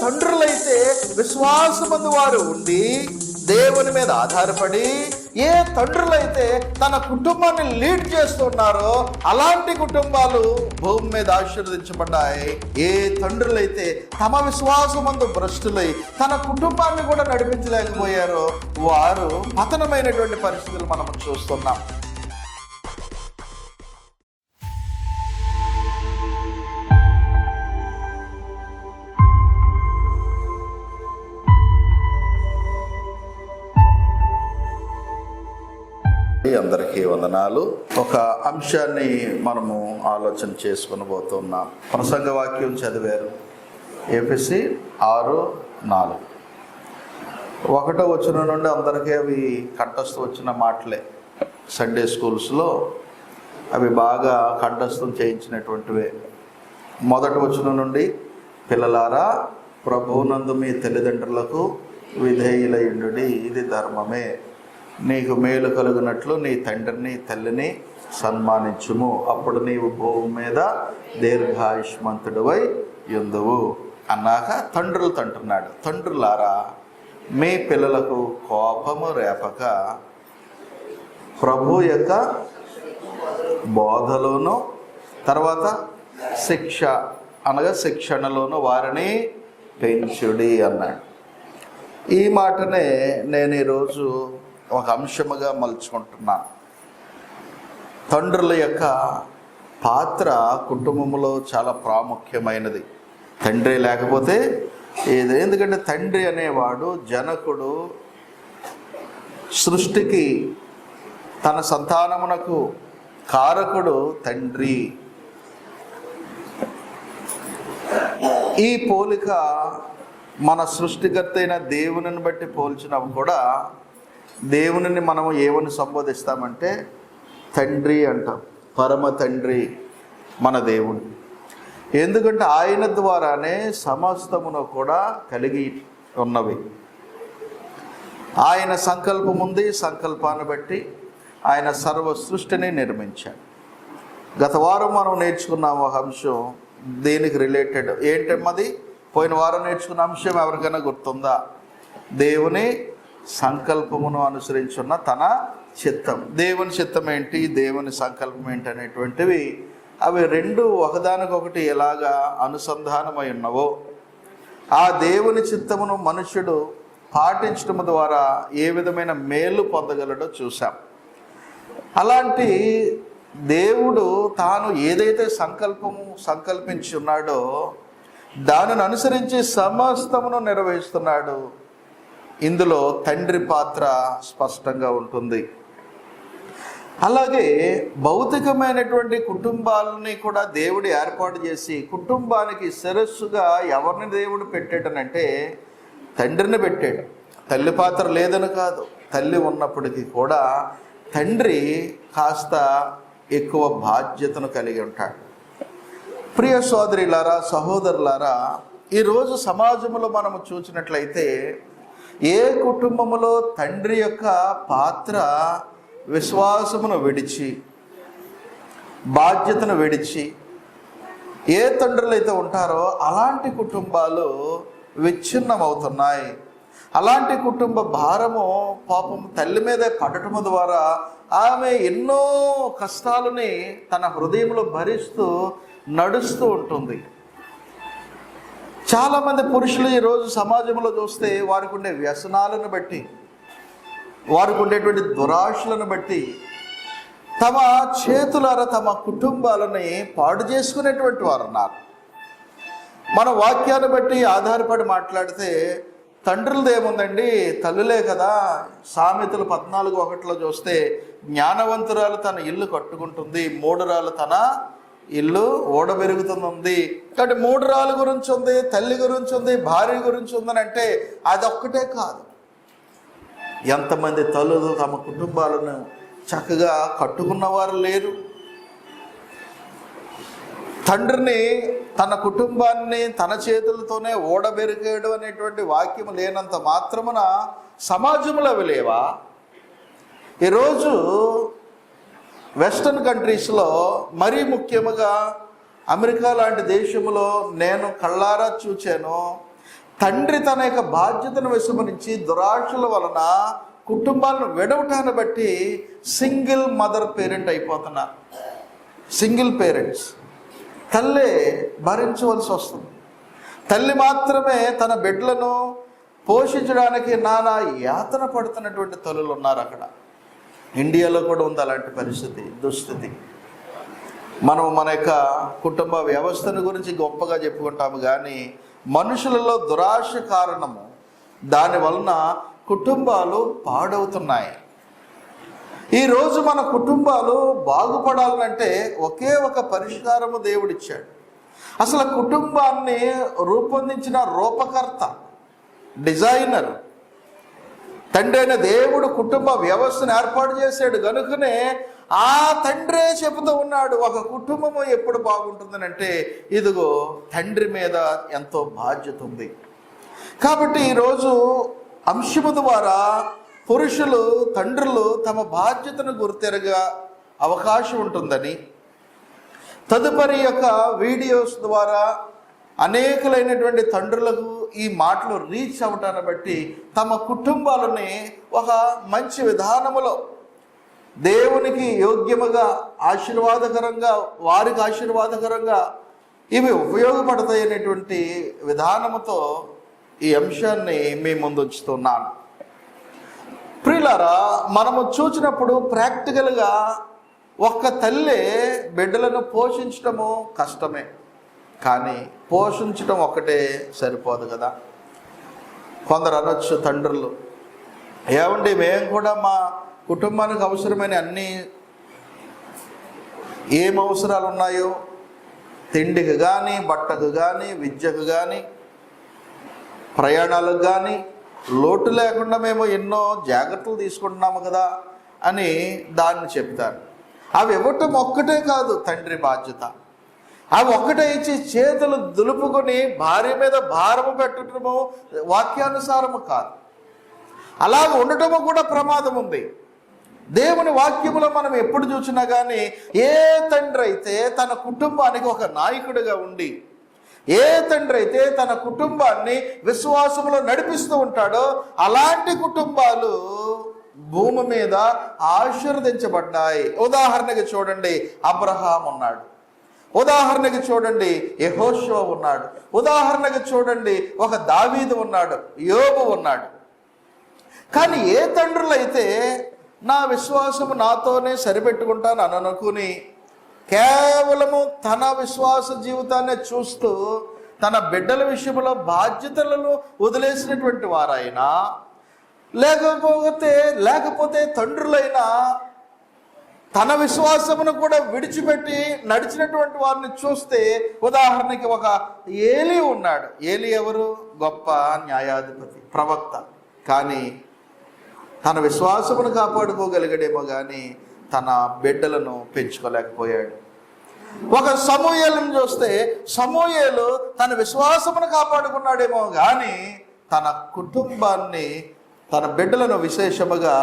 తండ్రులైతే విశ్వాసమందు వారు ఉండి దేవుని మీద ఆధారపడి, ఏ తండ్రులైతే తన కుటుంబాన్ని లీడ్ చేస్తున్నారో అలాంటి కుటుంబాలు భూమి మీద ఆశీర్వదించబడ్డాయి. ఏ తండ్రులైతే తమ విశ్వాసమందు భ్రష్టులై తన కుటుంబాన్ని కూడా నడిపించలేకపోయారో వారు పతనమైనటువంటి పరిస్థితులు మనం చూస్తున్నాం. అందరికీ వందనాలు. ఒక అంశాన్ని మనము ఆలోచన చేసుకుని పోతున్నాం. ప్రసంగ వాక్యం చదివారు, ఎఫెసీ 6:4. 1వ వచనం నుండి అందరికీ అవి కంఠస్థం వచ్చిన మాటలే. సండే స్కూల్స్లో అవి బాగా కంఠస్థం చేయించినటువంటివే. 1వ వచనం నుండి, పిల్లలారా ప్రభువునందు మీ తల్లిదండ్రులకు విధేయులయుండుడి, ఇది ధర్మమే. నీకు మేలు కలుగునట్లు నీ తండ్రిని తల్లిని సన్మానించుము, అప్పుడు నీవు భూమి మీద దీర్ఘాయుష్మంతుడివై యుందువు అన్నాక తండ్రులతో అంటున్నాడు, తండ్రులారా మీ పిల్లలకు కోపము రేపక ప్రభు యొక్క బోధలోను తర్వాత శిక్ష అనగా శిక్షణలోను వారిని పెంచుడి అన్నాడు. ఈ మాటనే నేను ఈరోజు ఒక అంశముగా మలుచుకుంటున్నాను. తండ్రుల యొక్క పాత్ర కుటుంబంలో చాలా ప్రాముఖ్యమైనది. తండ్రి లేకపోతే ఏది, ఎందుకంటే తండ్రి అనేవాడు జనకుడు, సృష్టికి తన సంతానమునకు కారకుడు తండ్రి. ఈ పోలిక మన సృష్టికర్త అయిన దేవునిని బట్టి పోల్చినప్పుడు కూడా దేవునిని మనము ఏమని సంబోధిస్తామంటే తండ్రి అంటాం. పరమ తండ్రి మన దేవుడు. ఎందుకంటే ఆయన ద్వారానే సమస్తమును కూడా కలిగి ఉన్నవి. ఆయన సంకల్పం ఉంది, సంకల్పాన్ని బట్టి ఆయన సర్వ సృష్టిని నిర్మించాడు. గత వారం మనం నేర్చుకున్నాం ఒక అంశం దీనికి రిలేటెడ్. ఏంటమ్మది? పోయిన వారం నేర్చుకున్న అంశం ఎవరికైనా గుర్తుందా? దేవుని సంకల్పమును అనుసరించున్న తన చిత్తం. దేవుని చిత్తం ఏంటి, దేవుని సంకల్పం ఏంటి అనేటువంటివి అవి రెండు ఒకదానికొకటి ఎలాగా అనుసంధానమై ఉన్నవో ఆ దేవుని చిత్తమును మనుష్యుడు పాటించడం ద్వారా ఏ విధమైన మేలు పొందగలడో చూసాం. అలాంటి దేవుడు తాను ఏదైతే సంకల్పించి ఉన్నాడో దానిని అనుసరించి సమస్తమును నెరవేరుస్తున్నాడు. ఇందులో తండ్రి పాత్ర స్పష్టంగా ఉంటుంది. అలాగే భౌతికమైనటువంటి కుటుంబాలని కూడా దేవుడు ఏర్పాటు చేసి కుటుంబానికి శిరస్సుగా ఎవరిని దేవుడు పెట్టాడనంటే తండ్రిని పెట్టాడు. తల్లి పాత్ర లేదని కాదు, తల్లి ఉన్నప్పటికీ కూడా తండ్రి కాస్త ఎక్కువ బాధ్యతను కలిగి ఉంటాడు. ప్రియ సోదరులారా, సహోదరులారా, ఈరోజు సమాజంలో మనము చూసినట్లయితే ఏ కుటుంబంలో తండ్రి యొక్క పాత్ర విశ్వాసమును విడిచి బాధ్యతను విడిచి ఏ తండ్రులైతే ఉంటారో అలాంటి కుటుంబాలు విచ్ఛిన్నమవుతున్నాయి. అలాంటి కుటుంబ భారము పాపం తల్లి మీదే పడటము ద్వారా ఆమె ఎన్నో కష్టాలని తన హృదయంలో భరిస్తూ నడుస్తూ ఉంటుంది. చాలామంది పురుషులు ఈరోజు సమాజంలో చూస్తే వారికి ఉండే వ్యసనాలను బట్టి, వారికి ఉండేటువంటి దురాశలను బట్టి తమ చేతులారా తమ కుటుంబాలని పాడు చేసుకునేటువంటి వారు ఉన్నారు. మన వాక్యాన్ని బట్టి ఆధారపడి మాట్లాడితే తండ్రులది ఏముందండి, తల్లులే కదా. సామెతలు 14:1 చూస్తే జ్ఞానవంతురాలు తన ఇల్లు కట్టుకుంటుంది, మూఢురాలు తన ఇల్లు ఓడబెరుగుతుంది. కాబట్టి 3 రాళ్ళ గురించి ఉంది, తల్లి గురించి ఉంది, భార్య గురించి ఉందని అంటే అదొక్కటే కాదు. ఎంతమంది తల్లులు తమ కుటుంబాలను చక్కగా కట్టుకున్నవారు లేరు. తండ్రిని తన కుటుంబాన్ని తన చేతులతోనే ఓడబెరిగాడు అనేటువంటి వాక్యం లేనంత మాత్రమున సమాజంలో అవి లేవా? ఈరోజు వెస్టర్న్ కంట్రీస్లో మరీ ముఖ్యంగా అమెరికా లాంటి దేశంలో నేను కళ్ళారా చూచాను. తండ్రి తన యొక్క బాధ్యతను విస్మరించి దురాశల వలన కుటుంబాలను విడవటాన్ని బట్టి సింగిల్ మదర్ పేరెంట్ అయిపోతున్నారు. సింగిల్ పేరెంట్స్, తల్లే భరించవలసి వస్తుంది. తల్లి మాత్రమే తన బిడ్డలను పోషించడానికి నానా యాతన పడుతున్నటువంటి తల్లులు ఉన్నారు అక్కడ. ఇండియాలో కూడా ఉంది అలాంటి పరిస్థితి, దుస్థితి. మనం మన యొక్క కుటుంబ వ్యవస్థను గురించి గొప్పగా చెప్పుకుంటాము, కానీ మనుషులలో దురాశ కారణము, దానివలన కుటుంబాలు పాడవుతున్నాయి. ఈరోజు మన కుటుంబాలు బాగుపడాలంటే ఒకే ఒక పరిష్కారము దేవుడిచ్చాడు. అసలు కుటుంబాన్ని రూపొందించిన రూపకర్త, డిజైనర్ తండ్రి అయిన దేవుడు కుటుంబ వ్యవస్థను ఏర్పాటు చేశాడు. కనుకనే ఆ తండ్రే చెబుతూ ఉన్నాడు, ఒక కుటుంబము ఎప్పుడు బాగుంటుందని అంటే ఇదిగో తండ్రి మీద ఎంతో బాధ్యత ఉంది. కాబట్టి ఈరోజు అంశము ద్వారా పురుషులు, తండ్రులు తమ బాధ్యతను గుర్తెరగా అవకాశం ఉంటుందని, తదుపరి యొక్క వీడియోస్ ద్వారా అనేకలైనటువంటి తండ్రులకు ఈ మాటలు రీచ్ అవటాన్ని బట్టి తమ కుటుంబాలని ఒక మంచి విధానములో దేవునికి యోగ్యముగా, ఆశీర్వాదకరంగా, వారికి ఆశీర్వాదకరంగా ఇవి ఉపయోగపడతాయి అనేటువంటి విధానముతో ఈ అంశాన్ని మీ ముందు ఉంచుతున్నాను. ప్రియులారా, మనము చూసినప్పుడు ప్రాక్టికల్గా ఒక్క తల్లే బిడ్డలను పోషించడము కష్టమే, కానీ పోషించడం ఒక్కటే సరిపోదు కదా. కొందరు అనొచ్చు తండ్రులు, ఏమండి మేము కూడా మా కుటుంబానికి అవసరమైన అన్నీ ఏం అవసరాలు ఉన్నాయో, తిండికి కానీ, బట్టకు కానీ, విద్యకు కానీ, ప్రయాణాలకు కానీ లోటు లేకుండా మేము ఎన్నో జాగ్రత్తలు తీసుకుంటున్నాము కదా అని దాన్ని చెప్తారు. అవి ఇవ్వటం ఒక్కటే కాదు తండ్రి బాధ్యత. అవి ఒక్కటే ఇచ్చి చేతులు దులుపుకొని భార్య మీద భారము పెట్టడము వాక్యానుసారము కాదు. అలాగ ఉండటము కూడా ప్రమాదం ఉంది. దేవుని వాక్యములో మనం ఎప్పుడు చూసినా కానీ ఏ తండ్రి అయితే తన కుటుంబానికి ఒక నాయకుడిగా ఉండి, ఏ తండ్రి అయితే తన కుటుంబాన్ని విశ్వాసములో నడిపిస్తూ ఉంటాడో అలాంటి కుటుంబాలు భూమి మీద ఆశీర్వదించబడ్డాయి. ఉదాహరణకి చూడండి, అబ్రహాం ఉన్నాడు. ఉదాహరణకి చూడండి, యెహోషువ ఉన్నాడు. ఉదాహరణకి చూడండి, ఒక దావీదు ఉన్నాడు, యోబు ఉన్నాడు. కానీ ఏ తండ్రులైతే నా విశ్వాసము నాతోనే సరిపెట్టుకుంటాను అని అనుకుని కేవలము తన విశ్వాస జీవితాన్ని చూస్తూ తన బిడ్డల విషయంలో బాధ్యతలను వదిలేసినటువంటి వారైనా, లేకపోతే తండ్రులైనా తన విశ్వాసమును కూడా విడిచిపెట్టి నడిచినటువంటి వారిని చూస్తే, ఉదాహరణకి ఒక ఏలీ ఉన్నాడు. ఏలీ ఎవరు? గొప్ప న్యాయాధిపతి, ప్రవక్త. కానీ తన విశ్వాసమును కాపాడుకోగలిగాడేమో కానీ తన బిడ్డలను పెంచుకోలేకపోయాడు. ఒక సమూయేలును చూస్తే, సమూయేలు తన విశ్వాసమును కాపాడుకున్నాడేమో కానీ తన కుటుంబాన్ని, తన బిడ్డలను విశేషముగా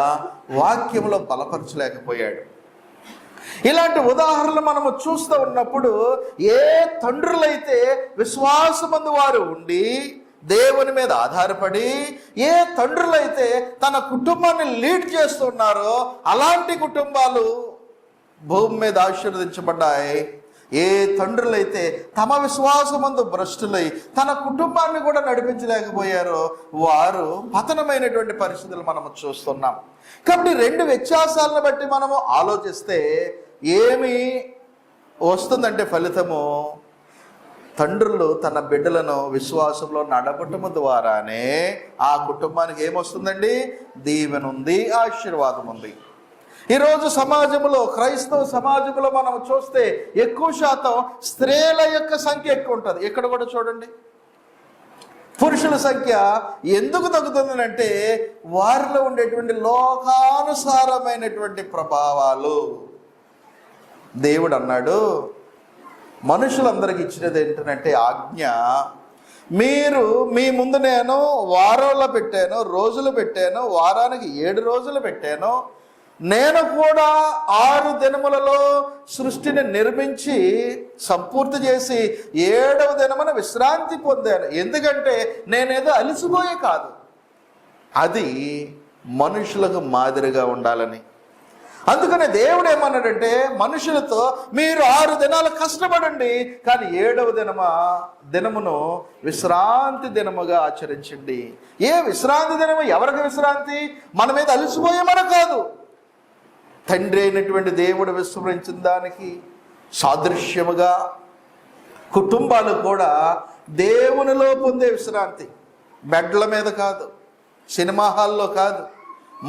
వాక్యములో బలపరచలేకపోయాడు. ఇలాంటి ఉదాహరణలు మనము చూస్తూ ఉన్నప్పుడు ఏ తండ్రులైతే విశ్వాసమందు వారు ఉండి దేవుని మీద ఆధారపడి, ఏ తండ్రులైతే తన కుటుంబాన్ని లీడ్ చేస్తున్నారో అలాంటి కుటుంబాలు భూమి మీద ఆశీర్వదించబడ్డాయి. ఏ తండ్రులైతే తమ విశ్వాసమందు భ్రష్టులై తన కుటుంబాన్ని కూడా నడిపించలేకపోయారో వారు పతనమైనటువంటి పరిస్థితులు మనము చూస్తున్నాం. కాబట్టి రెండు వ్యత్యాసాలను బట్టి మనము ఆలోచిస్తే ఏమి వస్తుందంటే ఫలితము, తండ్రులు తన బిడ్డలను విశ్వాసంలో నడపటము ద్వారానే ఆ కుటుంబానికి ఏమొస్తుందండి? దీవెన ఉంది, ఆశీర్వాదం ఉంది. ఈరోజు సమాజంలో, క్రైస్తవ సమాజంలో మనం చూస్తే ఎక్కువ శాతం స్త్రీల యొక్క సంఖ్య ఎక్కువ ఉంటుంది. ఇక్కడ కూడా చూడండి, పురుషుల సంఖ్య ఎందుకు తగ్గుతుంది అంటే వారిలో ఉండేటువంటి లోకానుసారమైనటువంటి ప్రభావాలు. దేవుడు అన్నాడు, మనుషులందరికి ఇచ్చినది ఏంటంటే ఆజ్ఞ, మీరు మీ ముందు నేను వారాల్లో పెట్టాను, రోజులు పెట్టాను, వారానికి 7 రోజులు పెట్టాను, నేను కూడా 6 దినములలో సృష్టిని నిర్మించి సంపూర్తి చేసి 7వ దినమున విశ్రాంతి పొందాను. ఎందుకంటే నేనేదో అలసిపోయే కాదు, అది మనుషులకు మాదిరిగా ఉండాలని. అందుకనే దేవుడు ఏమన్నాడంటే మనుషులతో మీరు 6 దినాలు కష్టపడండి, కానీ 7వ దినమును విశ్రాంతి దినముగా ఆచరించండి. ఏ విశ్రాంతి దినము? ఎవరికి విశ్రాంతి? మన మీద అలసిపోయేమన కాదు. తండ్రి అయినటువంటి దేవుడు విస్మరించిన దానికి సాదృశ్యముగా కుటుంబాలు కూడా దేవునిలో పొందే విశ్రాంతి. బెడ్ల మీద కాదు, సినిమా హాల్లో కాదు,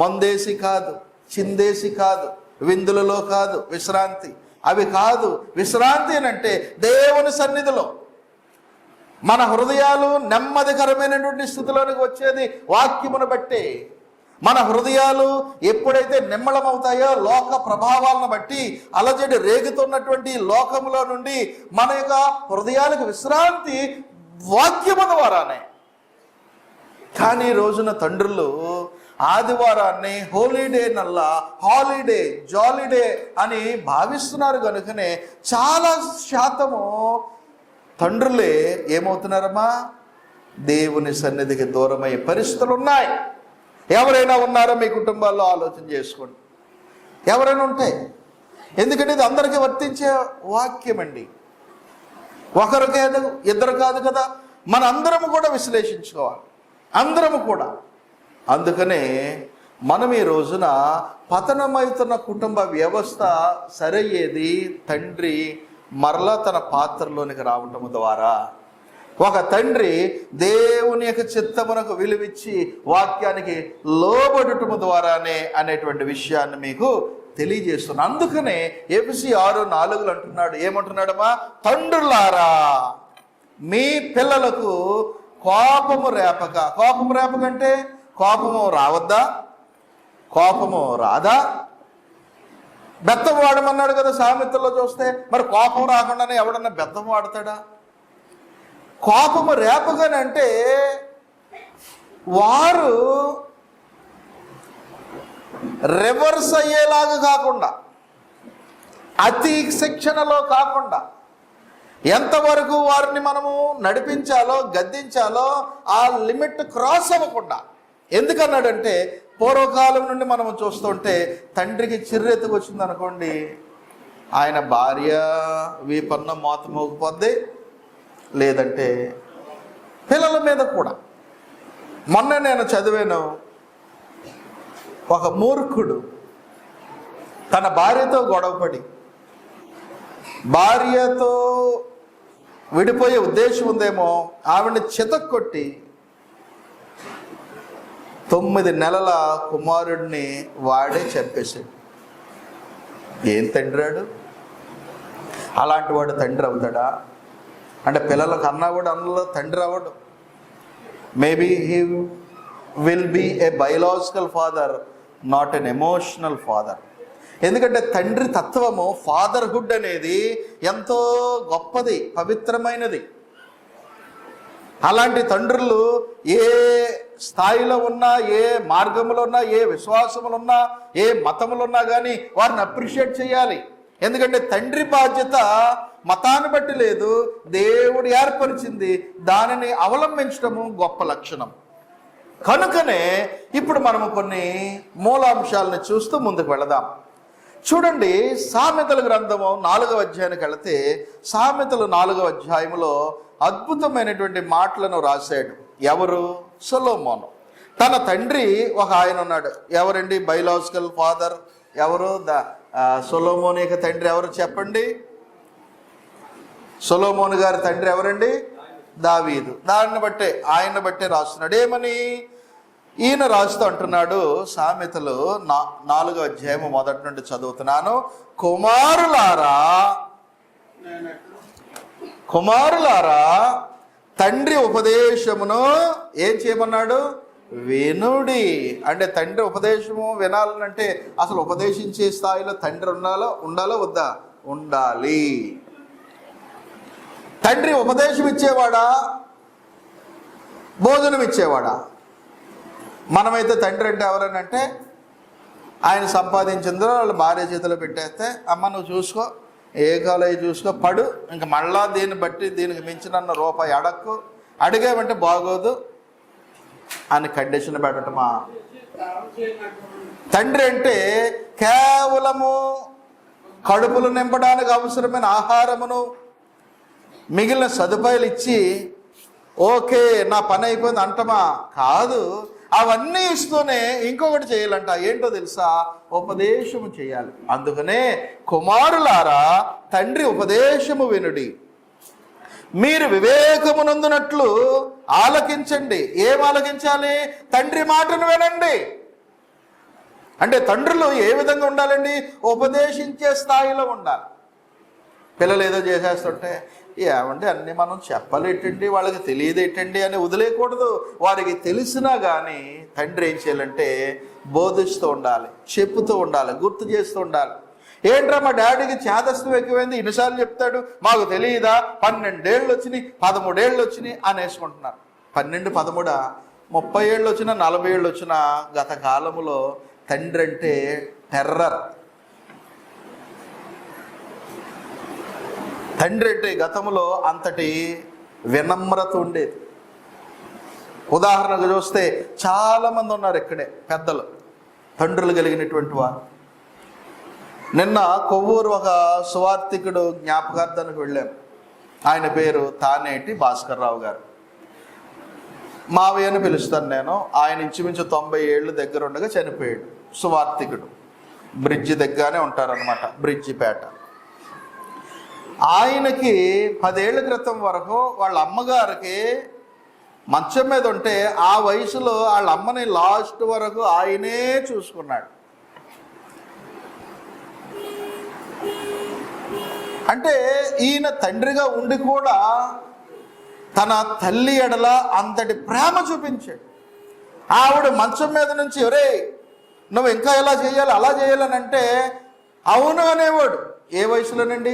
మందేసి కాదు, చిందేసి కాదు, విందులలో కాదు విశ్రాంతి. అవి కాదు విశ్రాంతి అంటే దేవుని సన్నిధిలో మన హృదయాలు నెమ్మదికరమైనటువంటి స్థితిలోనికి వచ్చేది వాక్యమును బట్టి. మన హృదయాలు ఎప్పుడైతే నిమ్మళమవుతాయో లోక ప్రభావాలను బట్టి అలజడి రేగుతున్నటువంటి లోకములో నుండి మన యొక్క హృదయాలకు విశ్రాంతి వాక్యము ద్వారానే. కానీ ఈ రోజున తండ్రులు ఆదివారాన్ని హోలీడే నల్లా, హాలిడే, జాలిడే అని భావిస్తున్నారు. కనుకనే చాలా శాతము తండ్రులే ఏమవుతున్నారమ్మా, దేవుని సన్నిధికి దూరమయ్యే పరిస్థితులు ఉన్నాయి. ఎవరైనా ఉన్నారో మీ కుటుంబాల్లో ఆలోచన చేసుకోండి. ఎవరైనా ఉంటే, ఎందుకంటే ఇది అందరికీ వర్తించే వాక్యం అండి. ఒకరు కాదు, ఇద్దరు కాదు కదా, మన అందరము కూడా విశ్లేషించుకోవాలి, అందరము కూడా. అందుకనే మనం ఈ రోజున పతనమవుతున్న కుటుంబ వ్యవస్థ సరయ్యేది తండ్రి మరలా తన పాత్రలోనికి రావటం ద్వారా. ఒక తండ్రి దేవుని యొక్క చిత్తమునకు విలువిచ్చి వాక్యానికి లోబడటము ద్వారానే అనేటువంటి విషయాన్ని మీకు తెలియజేస్తున్నాను. అందుకనే ఎఫెసీ 6:4 అంటున్నాడు, ఏమంటున్నాడమ్మా? తండ్రులారా మీ పిల్లలకు కోపము రేపక. కోపము రేపకంటే కోపము రావద్దా? కోపము రాదా? బెత్తం వాడమన్నాడు కదా సామెతల్లో చూస్తే. మరి కోపం రాకుండానే ఎవడన్నా బెత్తం వాడతాడా? కోపము రేపగానంటే వారు రివర్స్ అయ్యేలాగా కాకుండా, అతి శిక్షణలో కాకుండా, ఎంతవరకు వారిని మనము నడిపించాలో గద్దించాలో ఆ లిమిట్ క్రాస్ అవ్వకుండా. ఎందుకన్నాడంటే పూర్వకాలం నుండి మనం చూస్తుంటే తండ్రికి చిర్రెత్తుకు వచ్చింది అనుకోండి, ఆయన భార్య వీపన్న మోత మోగిపోద్ది, లేదంటే పిల్లల మీద కూడా. మొన్న నేను చదివాను, ఒక మూర్ఖుడు తన భార్యతో గొడవపడి, భార్యతో విడిపోయే ఉద్దేశం ఉందేమో, ఆవిడని చితక్కొట్టి 9 నెలల కుమారుడిని వాడే చంపేశాడు. ఏం తండ్రాడు? అలాంటి వాడు తండ్రి అవుతాడా? అంటే పిల్లలకు అన్నవాడు అందులో తండ్రి అవ్వడు. Maybe he will be a biological father, not an emotional father. ఎందుకంటే తండ్రి తత్వము, ఫాదర్హుడ్ అనేది ఎంతో గొప్పది, పవిత్రమైనది. అలాంటి తండ్రులు ఏ స్థాయిలో ఉన్నా, ఏ మార్గంలో ఉన్నా, ఏ విశ్వాసములు ఉన్నా, ఏ మతములు ఉన్నా కానీ వారిని అప్రిషియేట్ చేయాలి. ఎందుకంటే తండ్రి బాధ్యత మతాన్ని బట్టి లేదు, దేవుడు ఏర్పరిచింది, దానిని అవలంబించడము గొప్ప లక్షణం. కనుకనే ఇప్పుడు మనము కొన్ని మూలాంశాలను చూస్తూ ముందుకు వెళదాం. చూడండి, సామెతల గ్రంథము 4వ అధ్యాయానికి వెళితే, సామెతలు 4వ అధ్యాయంలో అద్భుతమైనటువంటి మాటలను రాశాడు. ఎవరు? సొలొమోను. తన తండ్రి ఒక ఆయన ఉన్నాడు. ఎవరండి బయలాజికల్ ఫాదర్? ఎవరు? సొలొమోను యొక్క తండ్రి ఎవరు చెప్పండి? సొలొమోను గారి తండ్రి ఎవరండి? దావీదు. దాన్ని బట్టే, ఆయన బట్టే రాస్తున్నాడు. ఏమని ఈయన రాస్తూ అంటున్నాడు, సామెతలు 4వ అధ్యాయము మొదటి నుండి చదువుతున్నాను. కుమారులారా తండ్రి ఉపదేశమును ఏం చేయమన్నాడు? వినుడి. అంటే తండ్రి ఉపదేశము వినాలనంటే అసలు ఉపదేశించే స్థాయిలో తండ్రి ఉండాలా వద్దా? ఉండాలి. తండ్రి ఉపదేశం ఇచ్చేవాడా, భోజనం ఇచ్చేవాడా? మనమైతే తండ్రి అంటే ఎవరనంటే ఆయన సంపాదించిందో వాళ్ళ భార్య చేతిలో పెట్టేస్తే, అమ్మ నువ్వు చూసుకో, ఏ కాలేజీ చూసుకో, పడు, ఇంకా మళ్ళా దీన్ని బట్టి దీనికి మించిన రూపాయి అడక్కు, అడిగామంటే బాగోదు అని కండిషన్ పెట్టటమా? తండ్రి అంటే కేవలము కడుపులు నింపడానికి అవసరమైన ఆహారమును మిగిలిన సదుపాయాలు ఇచ్చి ఓకే నా పని అయిపోయింది అంటమా? కాదు, అవన్నీ ఇస్తూనే ఇంకొకటి చేయాలంట. ఏంటో తెలుసా? ఉపదేశము చేయాలి. అందుకనే కుమారులారా తండ్రి ఉపదేశము వినుడి, మీరు వివేకమునందునట్లు ఆలకించండి. ఏం ఆలకించాలి? తండ్రి మాటను వినండి. అంటే తండ్రులు ఏ విధంగా ఉండాలండి? ఉపదేశించే స్థాయిలో ఉండాలి. పిల్లలు ఏదో చేసేస్తుంటే ఏమంటే అన్నీ మనం చెప్పలేటండి, వాళ్ళకి తెలియదేటండి అని వదిలేయకూడదు. వారికి తెలిసినా కానీ తండ్రి ఏం చేయాలంటే బోధిస్తూ ఉండాలి, చెప్పుతూ ఉండాలి, గుర్తు చేస్తూ ఉండాలి. ఏంట్రా మా డాడీకి చేదస్తం ఎక్కువైంది, ఇన్నిసార్లు చెప్తాడు, మాకు తెలియదా? 12 ఏళ్ళు వచ్చినాయి, 13 ఏళ్ళు వచ్చినాయి అనేసుకుంటున్నారు. 12, 13, 30 ఏళ్ళు వచ్చినా 40 ఏళ్ళు వచ్చినా గత కాలములో తండ్రి అంటే టెర్రర్. తండ్రి అంటే గతంలో అంతటి వినమ్రత ఉండేది. ఉదాహరణకు చూస్తే చాలామంది ఉన్నారు ఇక్కడే పెద్దలు, తండ్రులు కలిగినటువంటి వారు. నిన్న కొవ్వూరు ఒక సువార్థికుడు జ్ఞాపకార్థానికి వెళ్ళాం. ఆయన పేరు తానేటి భాస్కర్ రావు గారు. మావయ్య అని పిలుస్తాను నేను. ఆయన ఇంచుమించు 90 ఏళ్ళు దగ్గర ఉండగా చనిపోయాడు. సువార్థికుడు, బ్రిడ్జి దగ్గరనే ఉంటారనమాట, బ్రిడ్జిపేట. ఆయనకి 10 ఏళ్ల క్రితం వరకు వాళ్ళ అమ్మగారికి మంచం మీద ఉంటే ఆ వయసులో వాళ్ళ అమ్మని లాస్ట్ వరకు ఆయనే చూసుకున్నాడు. అంటే ఈయన తండ్రిగా ఉండి కూడా తన తల్లి ఎడల అంతటి ప్రేమ చూపించాడు. ఆవిడ మంచం మీద నుంచి ఒరే నువ్వు ఇంకా ఎలా చేయాలి అలా చేయాలని అంటే అవును అనేవాడు. ఏ వయసులోనండి?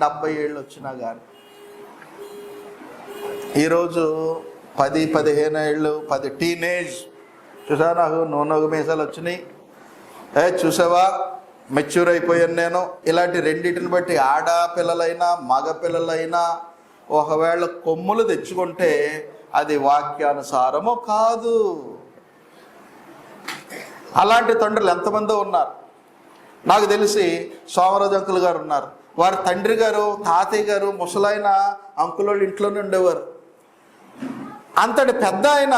70 ఏళ్ళు వచ్చినా కానీ. ఈరోజు 10, 15 ఏళ్ళు, 10 టీనేజ్ చూసా, నాకు నూనె మీసాలు వచ్చినాయి, చూసావా మెచ్యూర్ అయిపోయాను నేను. ఇలాంటి రెండింటిని బట్టి ఆడపిల్లలైనా మగపిల్లలైనా ఒకవేళ కొమ్ములు తెచ్చుకుంటే అది వాక్యానుసారము కాదు. అలాంటి తండ్రులు ఎంతమందో ఉన్నారు. నాకు తెలిసి సోమరాజు అంకుల్ గారు ఉన్నారు. వారి తండ్రి గారు, తాతయ్య గారు ముసలైన అంకులోళ్ళు ఇంట్లోనే ఉండేవారు. అంతటి పెద్ద ఆయన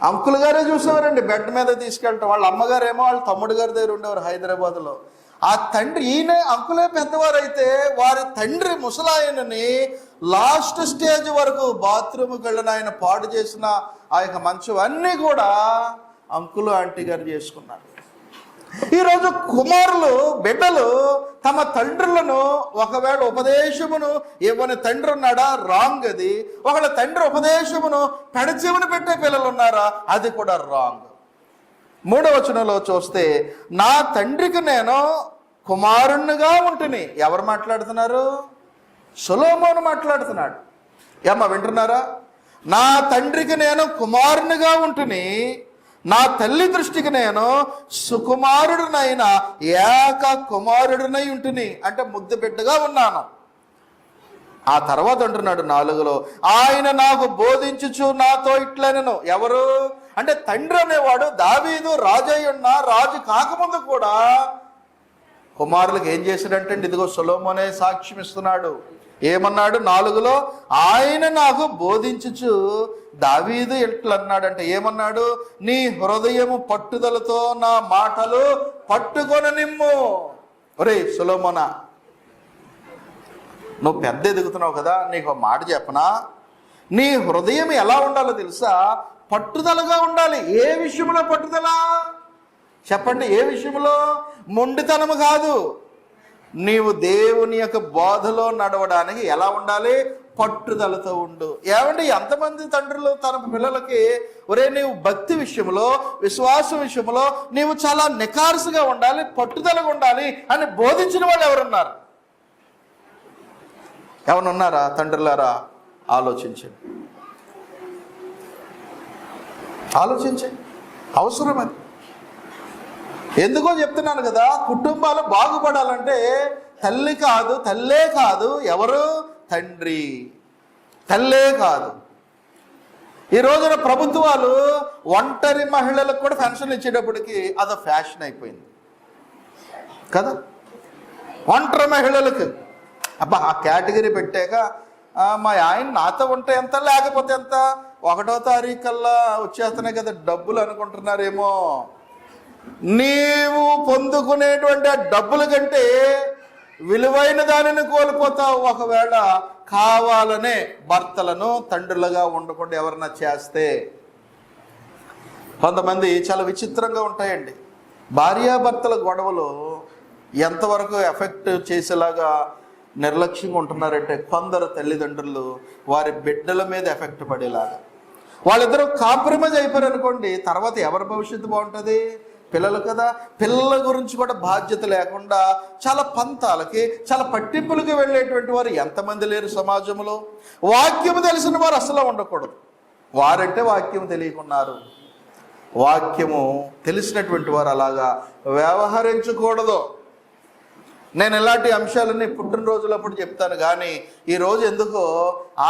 అంకుల్ గారే చూసేవారండి బెడ్ మీద తీసుకెళ్ళటం. వాళ్ళ అమ్మగారేమో వాళ్ళ తమ్ముడు గారి దగ్గర ఉండేవారు హైదరాబాద్లో. ఆ తండ్రి, ఈయన అంకులే పెద్దవారు అయితే వారి తండ్రి ముసలాయనని లాస్ట్ స్టేజ్ వరకు బాత్రూమ్కి వెళ్ళిన ఆయన పాడు చేసిన ఆ యొక్క మంచం అన్నీ కూడా అంకులు ఆంటీ గారు చేసుకున్నారు. ఈరోజు కుమారులు, బిడ్డలు తమ తండ్రులను ఒకవేళ ఉపదేశమును ఇవ్వని తండ్రి ఉన్నాడా? రాంగ్ అది. ఒకవేళ తండ్రి ఉపదేశమును పెడచెవిని పెట్టే పిల్లలు ఉన్నారా? అది కూడా రాంగ్. 3వ వచనంలో చూస్తే నా తండ్రికి నేను కుమారుణ్ణిగా ఉంటుని. ఎవరు మాట్లాడుతున్నారు? సొలొమోను మాట్లాడుతున్నాడు. ఏమ్మా వింటున్నారా? నా తండ్రికి నేను కుమారునిగా ఉంటుని, నా తల్లి దృష్టికి నేను సుకుమారుడినైన ఏక కుమారుడినై ఉంటుని. అంటే ముద్దు బిడ్డగా ఉన్నాను. ఆ తర్వాత అంటున్నాడు 4లో, ఆయన నాకు బోధించుచు నాతో ఇట్లనెను. ఎవరు అంటే తండ్రి అనేవాడు దావీదు రాజై ఉన్న రాజు కాకముందు కూడా కుమారులకు ఏం చేశాడంటే, ఇదిగో సొలొమోనే సాక్ష్యం ఇస్తున్నాడు. ఏమన్నాడు 4లో? ఆయన నాకు బోధించుచు దావీదు ఎట్లన్నాడంటే ఏమన్నాడు? నీ హృదయము పట్టుదలతో నా మాటలు పట్టుకొని నిమ్ము. ఒరే సొలొమోనా, నువ్వు పెద్ద ఎదుగుతున్నావు కదా, నీకు ఒక మాట చెప్పనా? నీ హృదయం ఎలా ఉండాలో తెలుసా? పట్టుదలగా ఉండాలి. ఏ విషయంలో పట్టుదల చెప్పండి? ఏ విషయంలో? మొండితనము కాదు. నీవు దేవుని యొక్క బోధలో నడవడానికి ఎలా ఉండాలి? పట్టుదలతో ఉండు. ఏమంటే ఎంతమంది తండ్రులు తన పిల్లలకి ఒరే నీవు భక్తి విషయంలో, విశ్వాసం విషయంలో నీవు చాలా నికార్సుగా ఉండాలి, పట్టుదలగా ఉండాలి అని బోధించిన వాళ్ళు ఎవరున్నారు? ఎవరున్నారా? తండ్రులారా ఆలోచించండి, ఆలోచించండి. అవసరం అది. ఎందుకో చెప్తున్నాను కదా, కుటుంబాలు బాగుపడాలంటే తల్లే కాదు, ఎవరు? తండ్రి. తల్లే కాదు. ఈ రోజున ప్రభుత్వాలు ఒంటరి మహిళలకు కూడా పెన్షన్ ఇచ్చేటప్పటికి అదో ఫ్యాషన్ అయిపోయింది కదా. ఒంటరి మహిళలకు అబ్బా ఆ కేటగిరీ పెట్టాక మా ఆయన నాతో ఉంటే ఎంత, లేకపోతే ఎంత, 1వ తారీఖు కల్లా వచ్చేస్తున్నాయి కదా డబ్బులు అనుకుంటున్నారేమో. నీవు పొందుకునేటువంటి ఆ డబ్బుల కంటే విలువైన దానిని కోల్పోతావు ఒకవేళ కావాలనే భర్తలను తండ్రులుగా ఉండకుండా ఎవరన్నా చేస్తే. కొంతమంది చాలా విచిత్రంగా ఉంటాయండి. భార్యాభర్తల గొడవలు ఎంతవరకు ఎఫెక్ట్ చేసేలాగా నిర్లక్ష్యంగా ఉంటున్నారంటే, కొందరు తల్లిదండ్రులు వారి బిడ్డల మీద ఎఫెక్ట్ పడేలాగా. వాళ్ళిద్దరూ కాంప్రమైజ్ అయిపోయారు అనుకోండి, తర్వాత ఎవరి భవిష్యత్తు బాగుంటుంది? పిల్లలు కదా. పిల్లల గురించి కూడా బాధ్యత లేకుండా చాలా పంతాలకి, చాలా పట్టింపులకి వెళ్ళేటువంటి వారు ఎంతమంది లేరు సమాజంలో. వాక్యము తెలిసిన వారు అసలు ఉండకూడదు. వారంటే వాక్యం తెలియకున్నారు. వాక్యము తెలిసినటువంటి వారు అలాగా వ్యవహరించకూడదు. నేను ఇలాంటి అంశాలన్నీ పుట్టినరోజులప్పుడు చెప్తాను, కానీ ఈరోజు ఎందుకో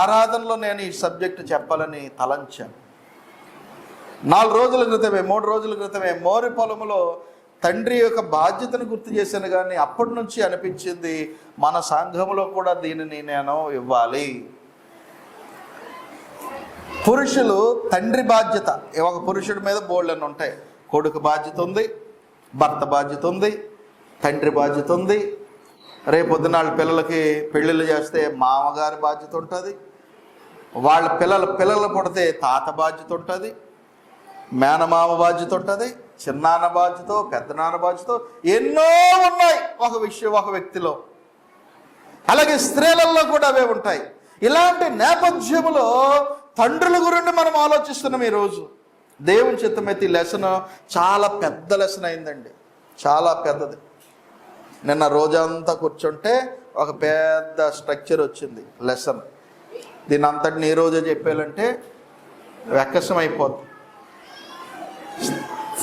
ఆరాధనలో నేను ఈ సబ్జెక్టు చెప్పాలని తలంచాను. 3 రోజుల క్రితమే మోరి పొలములో తండ్రి యొక్క బాధ్యతను గుర్తు చేశాను. కానీ అప్పటి నుంచి అనిపించింది మన సంఘంలో కూడా దీనిని నేను ఇవ్వాలి. పురుషులు తండ్రి బాధ్యత, ఒక పురుషుడి మీద బోళ్ళని ఉంటాయి. కొడుకు బాధ్యత ఉంది, భర్త బాధ్యత ఉంది, తండ్రి బాధ్యత ఉంది. రేపొద్దున వాళ్ళ పిల్లలకి పెళ్ళిళ్ళు చేస్తే మామగారి బాధ్యత ఉంటుంది. వాళ్ళ పిల్లలు పుడితే తాత బాధ్యత ఉంటుంది, మేనమామ బాధ్యత ఉంటుంది, చిన్నాన్న బాధ్యత, పెద్దనాన్న బాధ్యత, ఎన్నో ఉన్నాయి ఒక వ్యక్తిలో. అలాగే స్త్రీలలో కూడా అవే ఉంటాయి. ఇలాంటి నేపథ్యంలో తండ్రుల గురించి మనం ఆలోచిస్తున్నాం ఈరోజు. దేవుని చిత్తమైతే ఈ లెసన్ చాలా పెద్ద లెసన్ అయిందండి, చాలా పెద్దది. నిన్న రోజంతా కూర్చుంటే ఒక పెద్ద స్ట్రక్చర్ వచ్చింది లెసన్. దీని అంతటిని ఈ రోజే చెప్పాలంటే వెక్కసం అయిపోద్ది.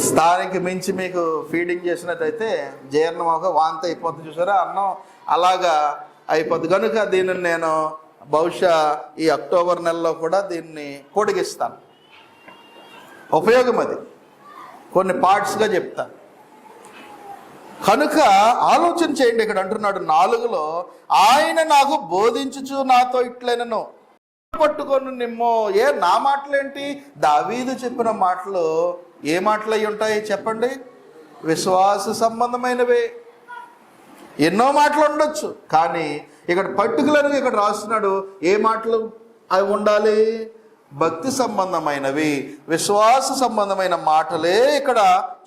స్థానికి మించి మీకు ఫీడింగ్ చేసినట్టయితే జీర్ణం ఒక వాంతి అయిపోతుంది, చూసారా అన్నం, అలాగా అయిపోద్ది. కనుక దీనిని నేను బహుశా ఈ అక్టోబర్ నెలలో కూడా దీన్ని పొడిగిస్తాను. ఉపయోగం అది, కొన్ని పార్ట్స్గా చెప్తాను. కనుక ఆలోచన చేయండి. ఇక్కడ అంటున్నాడు 4లో, ఆయన నాకు బోధించుచు నాతో ఇట్లైనను పట్టుకొని నిమ్మో. నా మాటలేంటి? దావీదు చెప్పిన మాటలు ఏ మాటలు అయి ఉంటాయి చెప్పండి? విశ్వాస సంబంధమైనవే. ఎన్నో మాటలు ఉండొచ్చు, కానీ ఇక్కడ పర్టికులర్గా ఇక్కడ రాస్తున్నాడు ఏ మాటలు అవి ఉండాలి? భక్తి సంబంధమైనవి, విశ్వాస సంబంధమైన మాటలే ఇక్కడ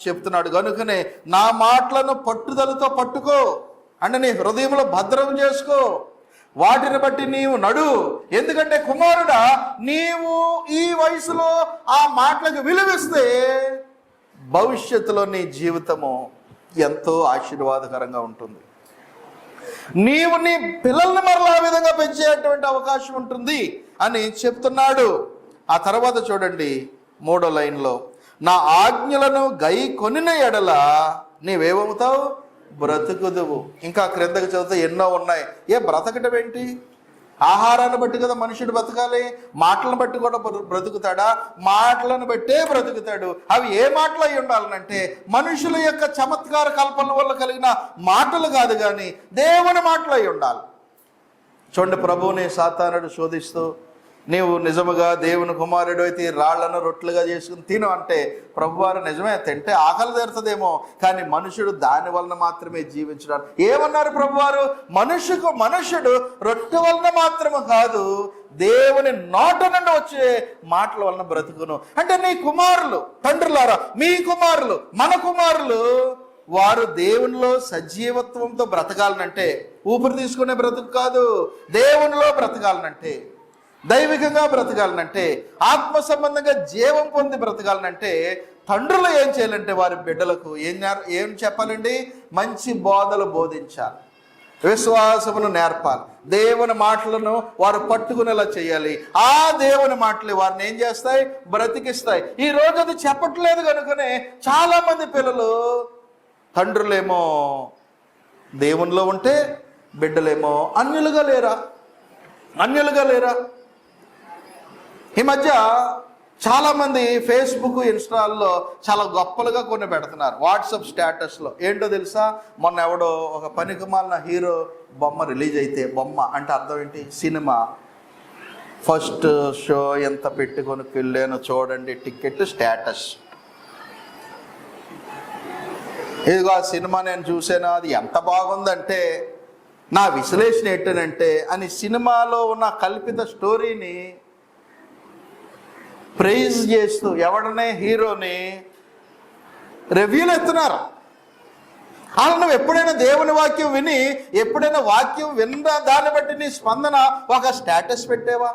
చెప్తున్నాడు. కనుకనే నా మాటలను పట్టుదలతో పట్టుకో, అంటే నీ హృదయంలో భద్రం చేసుకో, వాటిని బట్టి నీవు నడు. ఎందుకంటే కుమారుడా, నీవు ఈ వయసులో ఆ మాటలకు విలువిస్తే భవిష్యత్తులో నీ జీవితము ఎంతో ఆశీర్వాదకరంగా ఉంటుంది. నీవు నీ పిల్లల్ని మరలా ఆ విధంగా పెంచేటువంటి అవకాశం ఉంటుంది అని చెప్తున్నాడు. ఆ తర్వాత చూడండి 3వ లైన్లో, నా ఆజ్ఞలను గై కొనిన ఎడల నీవేమవుతావు? బ్రతుకుదువు. ఇంకా క్రిందకి చదివితే ఎన్నో ఉన్నాయి. బ్రతకటం ఏంటి? ఆహారాన్ని బట్టి కదా మనుషుడు బ్రతకాలి, మాటలను బట్టి కూడా బ్రతుకుతాడా? మాటలను బట్టే బ్రతుకుతాడు. అవి ఏ మాటలు అయి ఉండాలనంటే మనుషుల యొక్క చమత్కార కల్పన వల్ల కలిగిన మాటలు కాదు, కానీ దేవుని మాటలు అయి ఉండాలి. చూడండి, ప్రభువుని సాతానుడు శోధిస్తూ, నీవు నిజముగా దేవుని కుమారుడు అయితే రాళ్లను రొట్టెలుగా చేసుకుని తిను అంటే, ప్రభువారు నిజమే తింటే ఆకలి తీరుతుందేమో, కానీ మనుషుడు దాని వలన మాత్రమే జీవించడానికి. ఏమన్నారు ప్రభువారు? మనుషుడు రొట్టె వలన మాత్రమే కాదు, దేవుని నోట నుండి వచ్చే మాటల వలన బ్రతుకును. అంటే నీ కుమారులు, తండ్రులారా, మీ కుమారులు, మన కుమారులు, వారు దేవునిలో సజీవత్వంతో బ్రతకాలనంటే, ఊపిరి తీసుకునే బ్రతుకు కాదు, దేవునిలో బ్రతకాలనంటే, దైవికంగా బ్రతకాలనంటే, ఆత్మ సంబంధంగా జీవం పొంది బ్రతకాలనంటే తండ్రులు ఏం చేయాలంటే వారి బిడ్డలకు ఏం చెప్పాలండి? మంచి బోధలు బోధించాలి, విశ్వాసమును నేర్పాలి, దేవుని మాటలను వారు పట్టుకునేలా చేయాలి. ఆ దేవుని మాటలు వారిని ఏం చేస్తాయి? బ్రతికిస్తాయి. ఈ రోజు అది చెప్పట్లేదు కనుకనే చాలా మంది పిల్లలు తండ్రులేమో దేవునిలో ఉంటే బిడ్డలేమో అన్యులుగా లేరా? ఈ మధ్య చాలామంది ఫేస్బుక్ ఇన్స్టాల్లో చాలా గొప్పలుగా కొన్ని పెడుతున్నారు వాట్సాప్ స్టేటస్లో. ఏంటో తెలుసా, మొన్న ఎవడో ఒక పనికిమాలిన హీరో బొమ్మ రిలీజ్ అయితే, బొమ్మ అంటే అర్థం ఏంటి, సినిమా ఫస్ట్ షో ఎంత పెట్టుకొని వెళ్ళాను చూడండి టికెట్ స్టేటస్. ఇదిగో ఆ సినిమా నేను చూసాను, అది ఎంత బాగుందంటే నా విశ్లేషణ ఏంటంటే అని సినిమాలో ఉన్న కల్పిత స్టోరీని ప్రైజ్ చేస్తూ ఎవడనే హీరోని రివ్యూలు ఎత్తున్నారు. అలా నువ్వు ఎప్పుడైనా దేవుని వాక్యం విని, ఎప్పుడైనా వాక్యం విన్న దాన్ని బట్టి నీ స్పందన ఒక స్టేటస్ పెట్టేవా?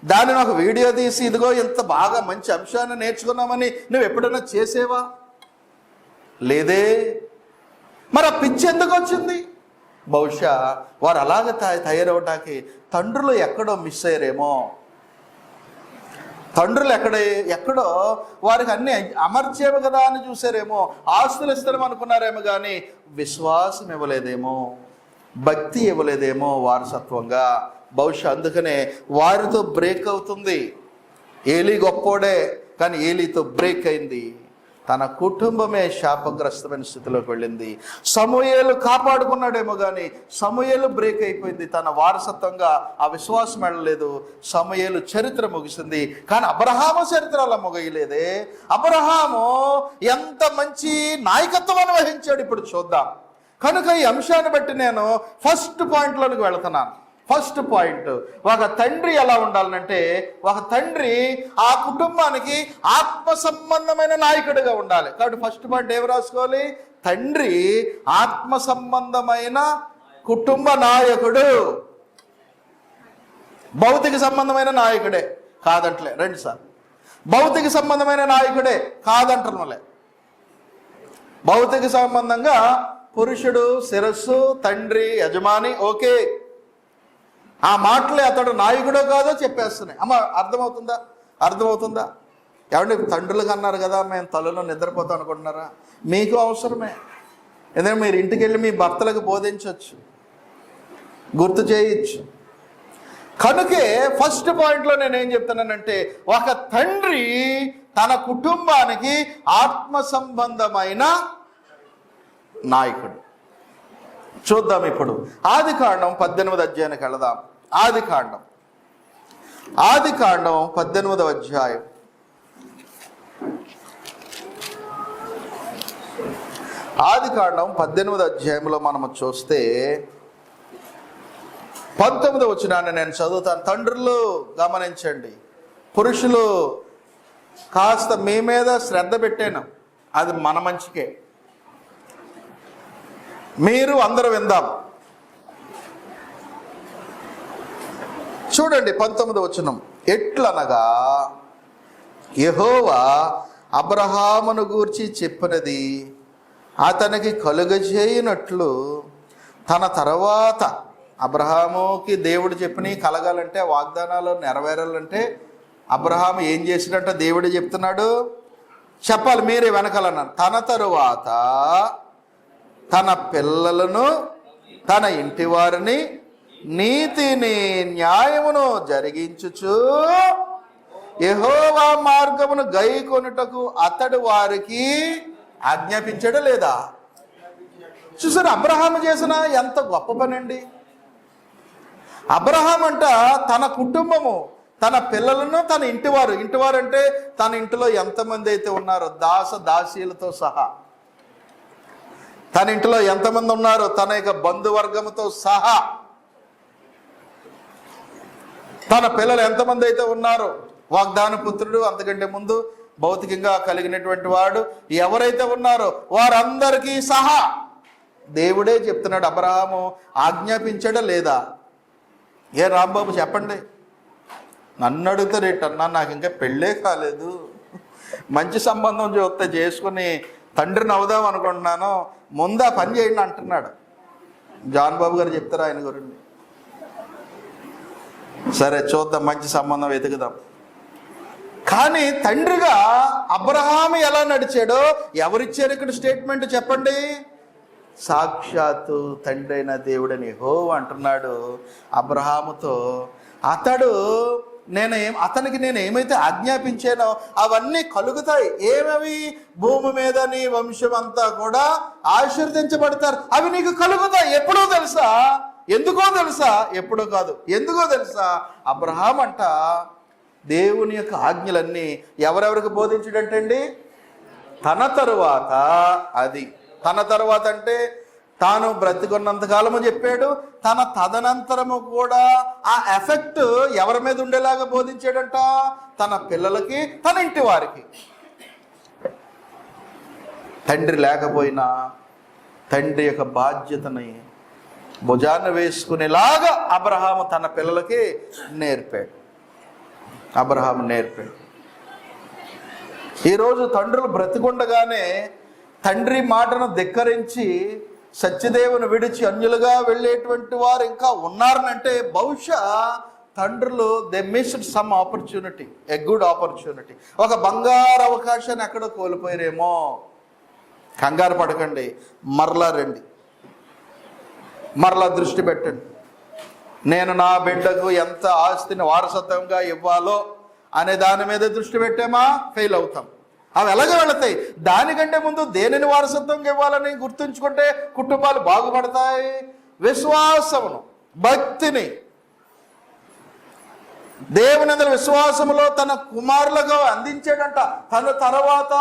దానిని ఒక వీడియో తీసి ఇదిగో ఎంత బాగా మంచి అంశాన్ని నేర్చుకున్నామని నువ్వు ఎప్పుడైనా చేసేవా? లేదే. మరి ఆ పిచ్చి ఎందుకు వచ్చింది? బహుశా వారు అలాగ తయారవటానికి తండ్రులు ఎక్కడో మిస్ అయ్యారేమో. తండ్రులు ఎక్కడో వారికి అన్నీ అమర్చేవి కదా అని చూసారేమో. ఆస్తులు ఇస్తారేమో అనుకున్నారేమో, కానీ విశ్వాసం ఇవ్వలేదేమో, భక్తి ఇవ్వలేదేమో వారసత్వంగా. బహుశా అందుకనే వారితో బ్రేక్ అవుతుంది. ఏలీ గొప్పోడే, కానీ ఏలీతో బ్రేక్ అయింది. తన కుటుంబమే శాపగ్రస్తమైన స్థితిలోకి వెళ్ళింది. సమూయేలు కాపాడుకున్నాడేమో, కానీ సమూయేలు బ్రేక్ అయిపోయింది. తన వారసత్వంగా ఆ విశ్వాసం వెళ్ళలేదు. సమూయేలు చరిత్ర ముగిసింది, కానీ అబ్రహాము చరిత్ర అలా ముగియలేదే. అబ్రహాము ఎంత మంచి నాయకత్వాన్ని వహించాడు ఇప్పుడు చూద్దాం. కనుక ఈ అంశాన్ని బట్టి నేను ఫస్ట్ పాయింట్లోనికి వెళుతున్నాను. ఫస్ట్ పాయింట్, ఒక తండ్రి ఎలా ఉండాలంటే, ఒక తండ్రి ఆ కుటుంబానికి ఆత్మ సంబంధమైన నాయకుడిగా ఉండాలి. కాబట్టి ఫస్ట్ పాయింట్ ఏమి రాసుకోవాలి? తండ్రి ఆత్మ సంబంధమైన కుటుంబ నాయకుడు. భౌతిక సంబంధమైన నాయకుడే కాదంటలే, రండి సార్. భౌతిక సంబంధమైన నాయకుడే కాదంటలే. భౌతిక సంబంధంగా పురుషుడు శిరస్సు, తండ్రి యజమాని, ఓకే. ఆ మాటలే అతడు నాయకుడో కాదో చెప్పేస్తున్నాయి. అమ్మ అర్థమవుతుందా? ఏమంటే తండ్రులుగా అన్నారు కదా, మేము తలలో నిద్రపోతాం అనుకుంటున్నారా? మీకు అవసరమే. ఎందుకంటే మీరు ఇంటికి వెళ్ళి మీ భర్తలకు బోధించవచ్చు, గుర్తు చేయొచ్చు. కనుకే ఫస్ట్ పాయింట్లో నేనేం చెప్తున్నానంటే, ఒక తండ్రి తన కుటుంబానికి ఆత్మ సంబంధమైన నాయకుడు. చూద్దాం ఇప్పుడు ఆదికాండం 18వ అధ్యాయానికి వెళదాం. ఆదికాండం 18వ అధ్యాయం. ఆదికాండం 18వ అధ్యాయంలో మనము చూస్తే 19వ వచనాన్ని నేను చదువుతాను. తండ్రులు గమనించండి, పురుషులు కాస్త మీ మీద శ్రద్ధ పెట్టాను, అది మన మంచికే. మీరు అందరూ విందాం. చూడండి 19వ వచనం. ఎట్లనగా యెహోవా అబ్రహామును గూర్చి చెప్పినది అతనికి కలుగజేయనట్లు తన తర్వాత అబ్రహాముకి దేవుడు చెప్పిన కలగాలంటే, వాగ్దానాలు నెరవేరాలంటే అబ్రహాము ఏం చేసినట్ట దేవుడు చెప్తున్నాడు, చెప్పాలి, మీరే వెనకాలన్నాను. తన తరువాత తన పిల్లలను, తన ఇంటి వారిని నీతిని న్యాయమును జరిగించుచు యెహోవా మార్గమును గైకొనుటకు అతడు వారికి ఆజ్ఞాపించడం లేదా? చూసారు అబ్రహాము చేసిన ఎంత గొప్ప పని అండి. అబ్రహాం అంట తన కుటుంబము, తన పిల్లలను, తన ఇంటివారు అంటే తన ఇంటిలో ఎంతమంది అయితే ఉన్నారో దాసీలతో సహా, తన ఇంటిలో ఎంతమంది ఉన్నారో తన యొక్క బంధువర్గంతో సహా, తన పిల్లలు ఎంతమంది అయితే ఉన్నారో, వాగ్దాన పుత్రుడు, అంతకంటే ముందు భౌతికంగా కలిగినటువంటి వాడు ఎవరైతే ఉన్నారో వారందరికీ సహా దేవుడే చెప్తున్నాడు. అబ్రహాము ఆజ్ఞాపించడం లేదా? ఏ రాంబాబు చెప్పండి, నన్ను అడుగుతారేటన్నా, నాకు ఇంకా పెళ్ళే కాలేదు, మంచి సంబంధం చూస్తే చేసుకుని తండ్రిని అవుదాం అనుకుంటున్నాను, ముందు ఆ పని చేయండి అంటున్నాడు. జాన్ బాబు గారు చెప్తారు ఆయన గురించి. సరే చూద్దాం, మంచి సంబంధం వెతుకుదాం. కానీ తండ్రిగా అబ్రహాము ఎలా నడిచాడో ఎవరిచ్చారు ఇక్కడ స్టేట్మెంట్ చెప్పండి? సాక్షాత్తు తండ్రి అయిన దేవుడని యెహోవా అంటున్నాడు అబ్రహాముతో, అతనికి నేను ఏమైతే ఆజ్ఞాపించానో అవన్నీ కలుగుతాయి. ఏమవి? భూమి మీద నీ వంశం అంతా కూడా ఆశీర్వదించబడతారు. అవి నీకు కలుగుతాయి. ఎప్పుడో తెలుసా? ఎందుకో తెలుసా? ఎప్పుడో కాదు, ఎందుకో తెలుసా? అబ్రహాం అంట దేవుని యొక్క ఆజ్ఞలన్నీ ఎవరెవరికి బోధించడంటండి? తన తరువాత. అది తన తరువాత అంటే తాను బ్రతికున్నంత కాలము చెప్పాడు, తన తదనంతరము కూడా ఆ ఎఫెక్ట్ ఎవరి మీద ఉండేలాగా బోధించాడంట? తన పిల్లలకి, తన ఇంటి వారికి. తండ్రి లేకపోయినా తండ్రి యొక్క బాధ్యతని భుజాన వేసుకునేలాగా అబ్రహాము తన పిల్లలకి నేర్పాడు. అబ్రహాము నేర్పాడు. ఈరోజు తండ్రులు బ్రతికుండగానే తండ్రి మాటను ధిక్కరించి సత్యదేవుని విడిచి అన్యులుగా వెళ్ళేటువంటి వారు ఇంకా ఉన్నారనంటే బహుశా తండ్రులు they missed some opportunity, a good opportunity. ఒక బంగారు అవకాశాన్ని ఎక్కడో కోల్పోయారేమో. కంగారు పడకండి, మరలా రండి, మరలా దృష్టి పెట్టండి. నేను నా బిడ్డకు ఎంత ఆస్తిని వారసత్వంగా ఇవ్వాలో అనే దాని మీద దృష్టి పెట్టామా ఫెయిల్ అవుతాం. అవి ఎలాగ వెళతాయి? దానికంటే ముందు దేనిని వారసత్వంగా ఇవ్వాలని గుర్తుంచుకుంటే కుటుంబాలు బాగుపడతాయి. విశ్వాసమును, భక్తిని, దేవుని అందరి విశ్వాసములో తన కుమారులుగా అందించాడంట. తన తర్వాత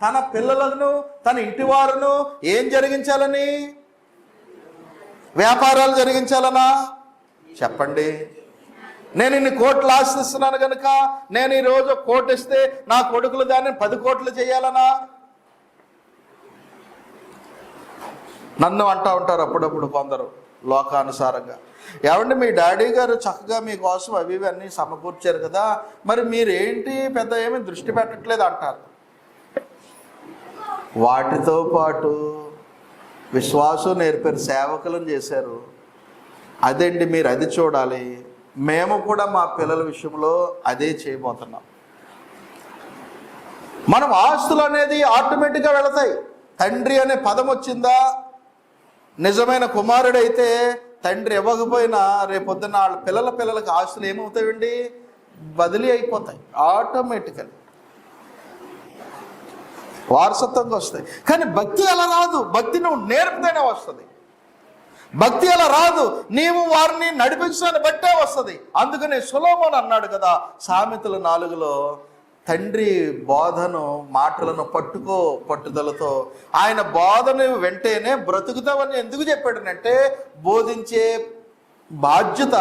తన పిల్లలను, తన ఇంటి వారును ఏం జరిగించాలని? వ్యాపారాలు జరిగించాలనా? చెప్పండి. నేను ఇన్ని కోట్లు ఆశిస్తున్నాను కనుక నేను ఈరోజు కోటి ఇస్తే నా కొడుకులు దాన్ని 10 కోట్లు చేయాలనా? నన్ను అంటూ ఉంటారు అప్పుడప్పుడు కొందరు లోకానుసారంగా, ఏమంటే మీ డాడీ గారు చక్కగా మీకోసం అవి అన్నీ సమకూర్చారు కదా, మరి మీరేంటి పెద్ద ఏమీ దృష్టి పెట్టట్లేదు అంటారు. వాటితో పాటు విశ్వాసం నేర్పారు, సేవకులను చేశారు. అదండి, మీరు అది చూడాలి. మేము కూడా మా పిల్లల విషయంలో అదే చేయబోతున్నాం. మనం ఆస్తులు అనేది ఆటోమేటిక్గా వెళతాయి. తండ్రి అనే పదం వచ్చిందా, నిజమైన కుమారుడైతే తండ్రి ఇవ్వకపోయినా రేపొద్దున వాళ్ళ పిల్లలకి ఆస్తులు ఏమవుతాయండి? బదిలీ అయిపోతాయి ఆటోమేటికల్, వారసత్వంగా వస్తాయి. కానీ భక్తి అలా రాదు. భక్తి నువ్వు నేర్పితేనే వస్తుంది. భక్తి అలా రాదు, నీవు వారిని నడిపించడాన్ని బట్టే వస్తుంది. అందుకని సొలొమోను అన్నాడు కదా సామెతలు 4లో, తండ్రి బోధను మాటలను పట్టుకో పట్టుదలతో. ఆయన బోధను వెంటనే బ్రతుకుతావని ఎందుకు చెప్పాడనంటే బోధించే బాధ్యత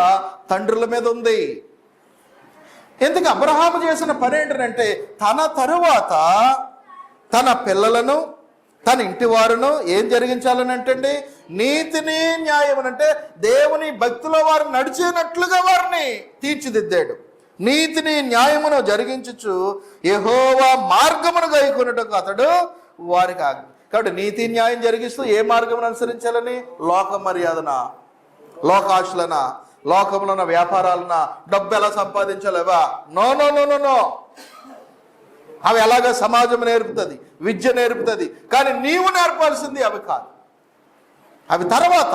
తండ్రుల మీద ఉంది. ఎందుకు అబ్రహాము చేసిన పని ఏంటంటే తన తరువాత తన పిల్లలను, తన ఇంటి వారును ఏం జరిగించాలని అంటే నీతిని, న్యాయం అంటే దేవుని భక్తిలో వారు నడిచేనట్లుగా వారిని తీర్చిదిద్దాడు. నీతిని, న్యాయమును జరిగించుచు యెహోవా మార్గమును గైకొనుటకు అతడు వారికి ఆజ్ఞ. కాబట్టి నీతి న్యాయం జరిగిస్తూ ఏ మార్గమును అనుసరించాలని? లోక మర్యాదనా, లోకాశలనా, లోకంలో ఉన్న వ్యాపారాలనా, డబ్బు ఎలా సంపాదించాలేవా? No no no no no. అవి ఎలాగ సమాజం నేర్పుతుంది, విద్య నేర్పుతుంది. కానీ నీవు నేర్పాల్సింది అవి కాదు, అవి తర్వాత.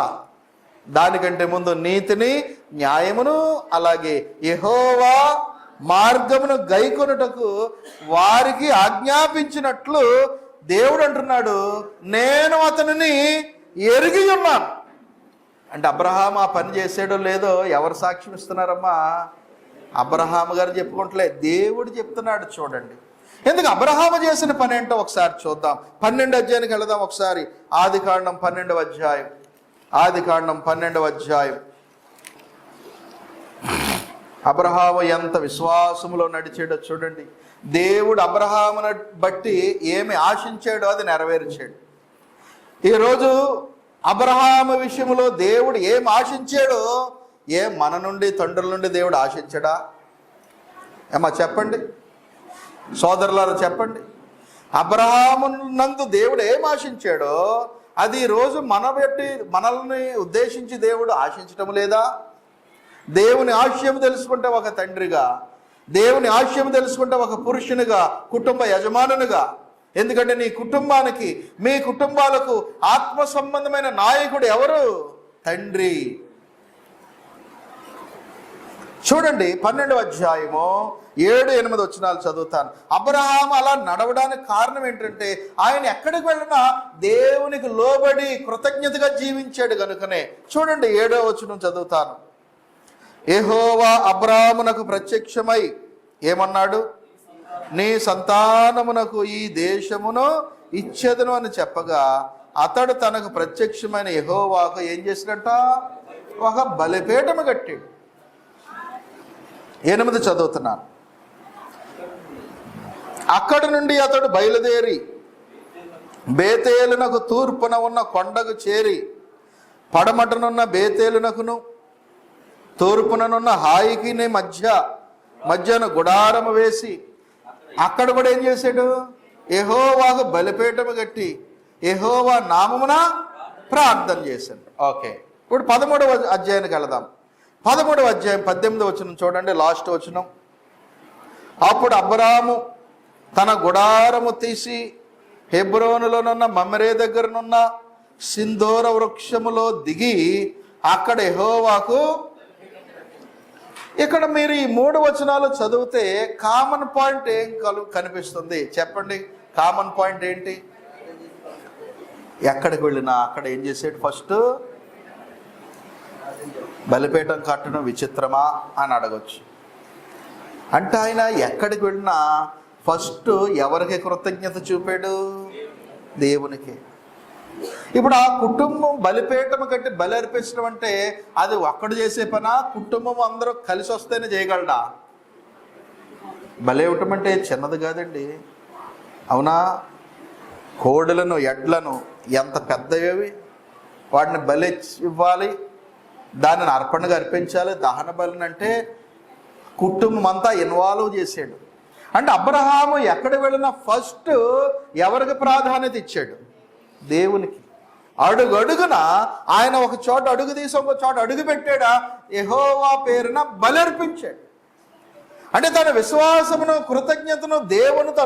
దానికంటే ముందు నీతిని, న్యాయమును, అలాగే యెహోవా మార్గమును గైకొనుటకు వారికి ఆజ్ఞాపించినట్లు దేవుడు అంటున్నాడు, నేను అతనిని ఎరిగి ఉన్నాను. అంటే అబ్రహాం ఆ పని చేసాడో లేదో ఎవరు సాక్ష్యం ఇస్తున్నారమ్మా? అబ్రహాము గారు చెప్పుకుంటలే, దేవుడు చెప్తున్నాడు. చూడండి ఎందుకు అబ్రహాము చేసిన పని ఏంటో ఒకసారి చూద్దాం. 12వ అధ్యాయానికి వెళదాం ఒకసారి. ఆదికాండం 12వ అధ్యాయం. ఆదికాండం 12వ అధ్యాయం. అబ్రహాము ఎంత విశ్వాసములో నడిచాడో చూడండి. దేవుడు అబ్రహామును బట్టి ఏమి ఆశించాడో అది నెరవేర్చాడు. ఈరోజు అబ్రహాము విషయంలో దేవుడు ఏం ఆశించాడో మన నుండి, తండ్రుల నుండి దేవుడు ఆశించడా? ఏమా చెప్పండి సోదరులారా, చెప్పండి. అబ్రహాము నందు దేవుడు ఏం ఆశించాడో అది ఈరోజు మనల్ని ఉద్దేశించి దేవుడు ఆశించటం లేదా? దేవుని ఆశయం తెలుసుకుంటే ఒక తండ్రిగా దేవుని ఆశయం తెలుసుకుంటే ఒక పురుషునిగా, కుటుంబ యజమానునిగా. ఎందుకంటే నీ కుటుంబానికి, మీ కుటుంబాలకు ఆత్మ సంబంధమైన నాయకుడు ఎవరు? తండ్రి. చూడండి 12వ అధ్యాయము 7-8 వచనాలు చదువుతాను. అబ్రహాము అలా నడవడానికి కారణం ఏంటంటే ఆయన ఎక్కడికి వెళ్ళినా దేవునికి లోబడి కృతజ్ఞతగా జీవించాడు కనుకనే. చూడండి 7వ వచనం చదువుతాను. యెహోవా అబ్రహామునకు ప్రత్యక్షమై ఏమన్నాడు? నీ సంతానమునకు ఈ దేశమును ఇచ్చేదను అని చెప్పగా అతడు తనకు ప్రత్యక్షమైన యెహోవాకు ఏం చేసినట్ట? ఒక బలిపీఠము కట్టాడు. 8 చదువుతున్నాను. అక్కడి నుండి అతడు బయలుదేరి బేతేలునకు తూర్పున ఉన్న కొండకు చేరి పడమటనున్న బేతేలునకును తూర్పుననున్న హాయికి మధ్యన గుడారము వేసి అక్కడ కూడా ఏం చేశాడు? యెహోవాకు బలిపీఠము కట్టి యెహోవా నామమున ప్రార్థన చేశాడు. ఓకే, ఇప్పుడు 13వ అధ్యాయానికి వెళదాం. 13వ అధ్యాయం 18వ వచనం చూడండి, లాస్ట్ వచనం. అప్పుడు అబ్రాము తన గుడారము తీసి హెబ్రోనులోనున్న మమ్రే దగ్గరనున్న సింధూర వృక్షములో దిగి అక్కడ యెహోవాకు. ఇక్కడ మీరు ఈ 3 వచనాలు చదివితే కామన్ పాయింట్ ఏం కనిపిస్తుంది చెప్పండి? కామన్ పాయింట్ ఏంటి? ఎక్కడికి వెళ్ళినా అక్కడ ఏం చేసాడు? ఫస్ట్ బలిపీఠం కట్టడం విచిత్రమా అని అడగచ్చు. అంటే ఆయన ఎక్కడికి వెళ్ళినా ఫస్ట్ ఎవరికి కృతజ్ఞత చూపాడు? దేవునికి. ఇప్పుడు ఆ కుటుంబం బలిపీఠం కట్టి బలి అర్పించడం అంటే అది ఒక్కడు చేసే పనా? కుటుంబం అందరూ కలిసి వస్తేనే చేయగలడా? బలి ఇవ్వటం అంటే చిన్నది కాదండి, అవునా? కోడులను, ఎడ్లను ఎంత పెద్దవి, వాటిని బలి ఇవ్వాలి, దానిని అర్పణగా అర్పించాలి. దహన బలిని అంటే కుటుంబం అంతా ఇన్వాల్వ్ చేశాడు. అంటే అబ్రహాము ఎక్కడ వెళ్ళినా ఫస్ట్ ఎవరికి ప్రాధాన్యత ఇచ్చాడు? దేవునికి. అడుగడుగున ఆయన ఒక చోట అడుగు తీసి ఒక చోట అడుగు పెట్టాడా? యెహోవా పేరున బలర్పించాడు. అంటే తన విశ్వాసమును, కృతజ్ఞతను దేవునితో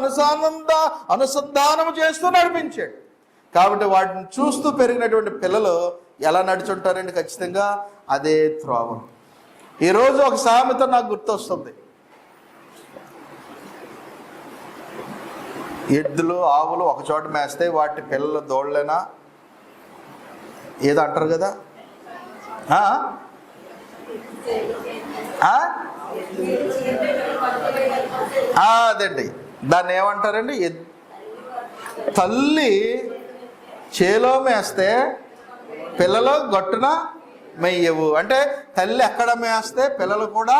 అనుసంధానము చేస్తూ నడిపించాడు. కాబట్టి వాటిని చూస్తూ పెరిగినటువంటి పిల్లలు ఎలా నడుచుంటారండి? ఖచ్చితంగా అదే త్రోవ. ఈరోజు ఒక సామెత నాకు గుర్తొస్తుంది. ఎద్దులు, ఆవులు ఒక చోట మేస్తే వాటి పిల్లలు దోళ్ళేనా ఏదో అంటారు కదా? అదండి, దాన్ని ఏమంటారండి? తల్లి చేలో మేస్తే పిల్లలు గట్టున మెయ్యవు. అంటే తల్లి ఎక్కడ మేస్తే పిల్లలు కూడా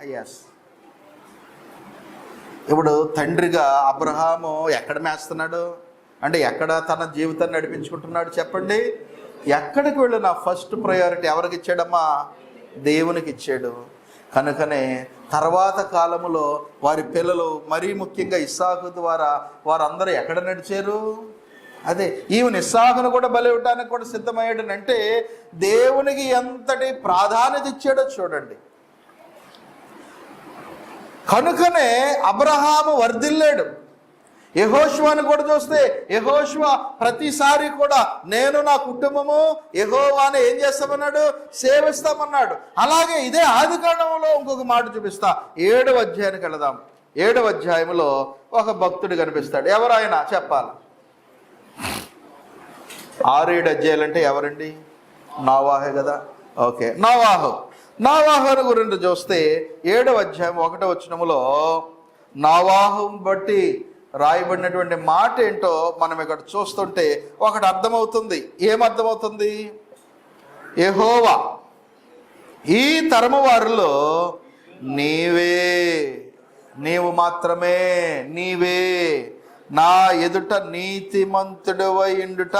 అయ్యాస్. ఇప్పుడు తండ్రిగా అబ్రహాము ఎక్కడ మేస్తున్నాడు? అంటే ఎక్కడ తన జీవితాన్ని నడిపించుకుంటున్నాడు చెప్పండి? ఎక్కడికి వెళ్ళినా ఫస్ట్ ప్రయారిటీ ఎవరికి ఇచ్చాడమ్మా? దేవునికి ఇచ్చాడు. కనుకనే తర్వాత కాలంలో వారి పిల్లలు, మరీ ముఖ్యంగా ఇస్సాకు ద్వారా వారందరూ ఎక్కడ నడిచారు? అదే ఈవెన్ ఇస్సాకును కూడా బలి ఇవ్వడానికి కూడా సిద్ధమయ్యాడు. అంటే దేవునికి ఎంతటి ప్రాధాన్యత ఇచ్చాడో చూడండి. కనుకనే అబ్రహాము వర్ధిల్లాడు. యెహోషువను కూడా చూస్తే యెహోషువ ప్రతిసారి కూడా నేను నా కుటుంబము యెహోవాని ఏం చేస్తామన్నాడు? సేవిస్తామన్నాడు. అలాగే ఇదే ఆదికాండంలో ఇంకొక మాట చూపిస్తా. 7వ అధ్యాయానికి వెళదాం. 7వ అధ్యాయంలో ఒక భక్తుడు కనిపిస్తాడు. ఎవరైనా చెప్పాలి? 6-7 అధ్యాయాలు అంటే ఎవరండి? నోవాహే కదా. ఓకే, నోవాహును గురించి చూస్తే 7వ అధ్యాయం 1వ వచనములో నోవాహును బట్టి రాయబడినటువంటి మాట ఏంటో మనం ఇక్కడ చూస్తుంటే ఒకటి అర్థమవుతుంది. ఏమర్థమవుతుంది? యెహోవా ఈ తరము వారిలో నీవు మాత్రమే, నీవే నా ఎదుట నీతిమంతుడవై ఉండుట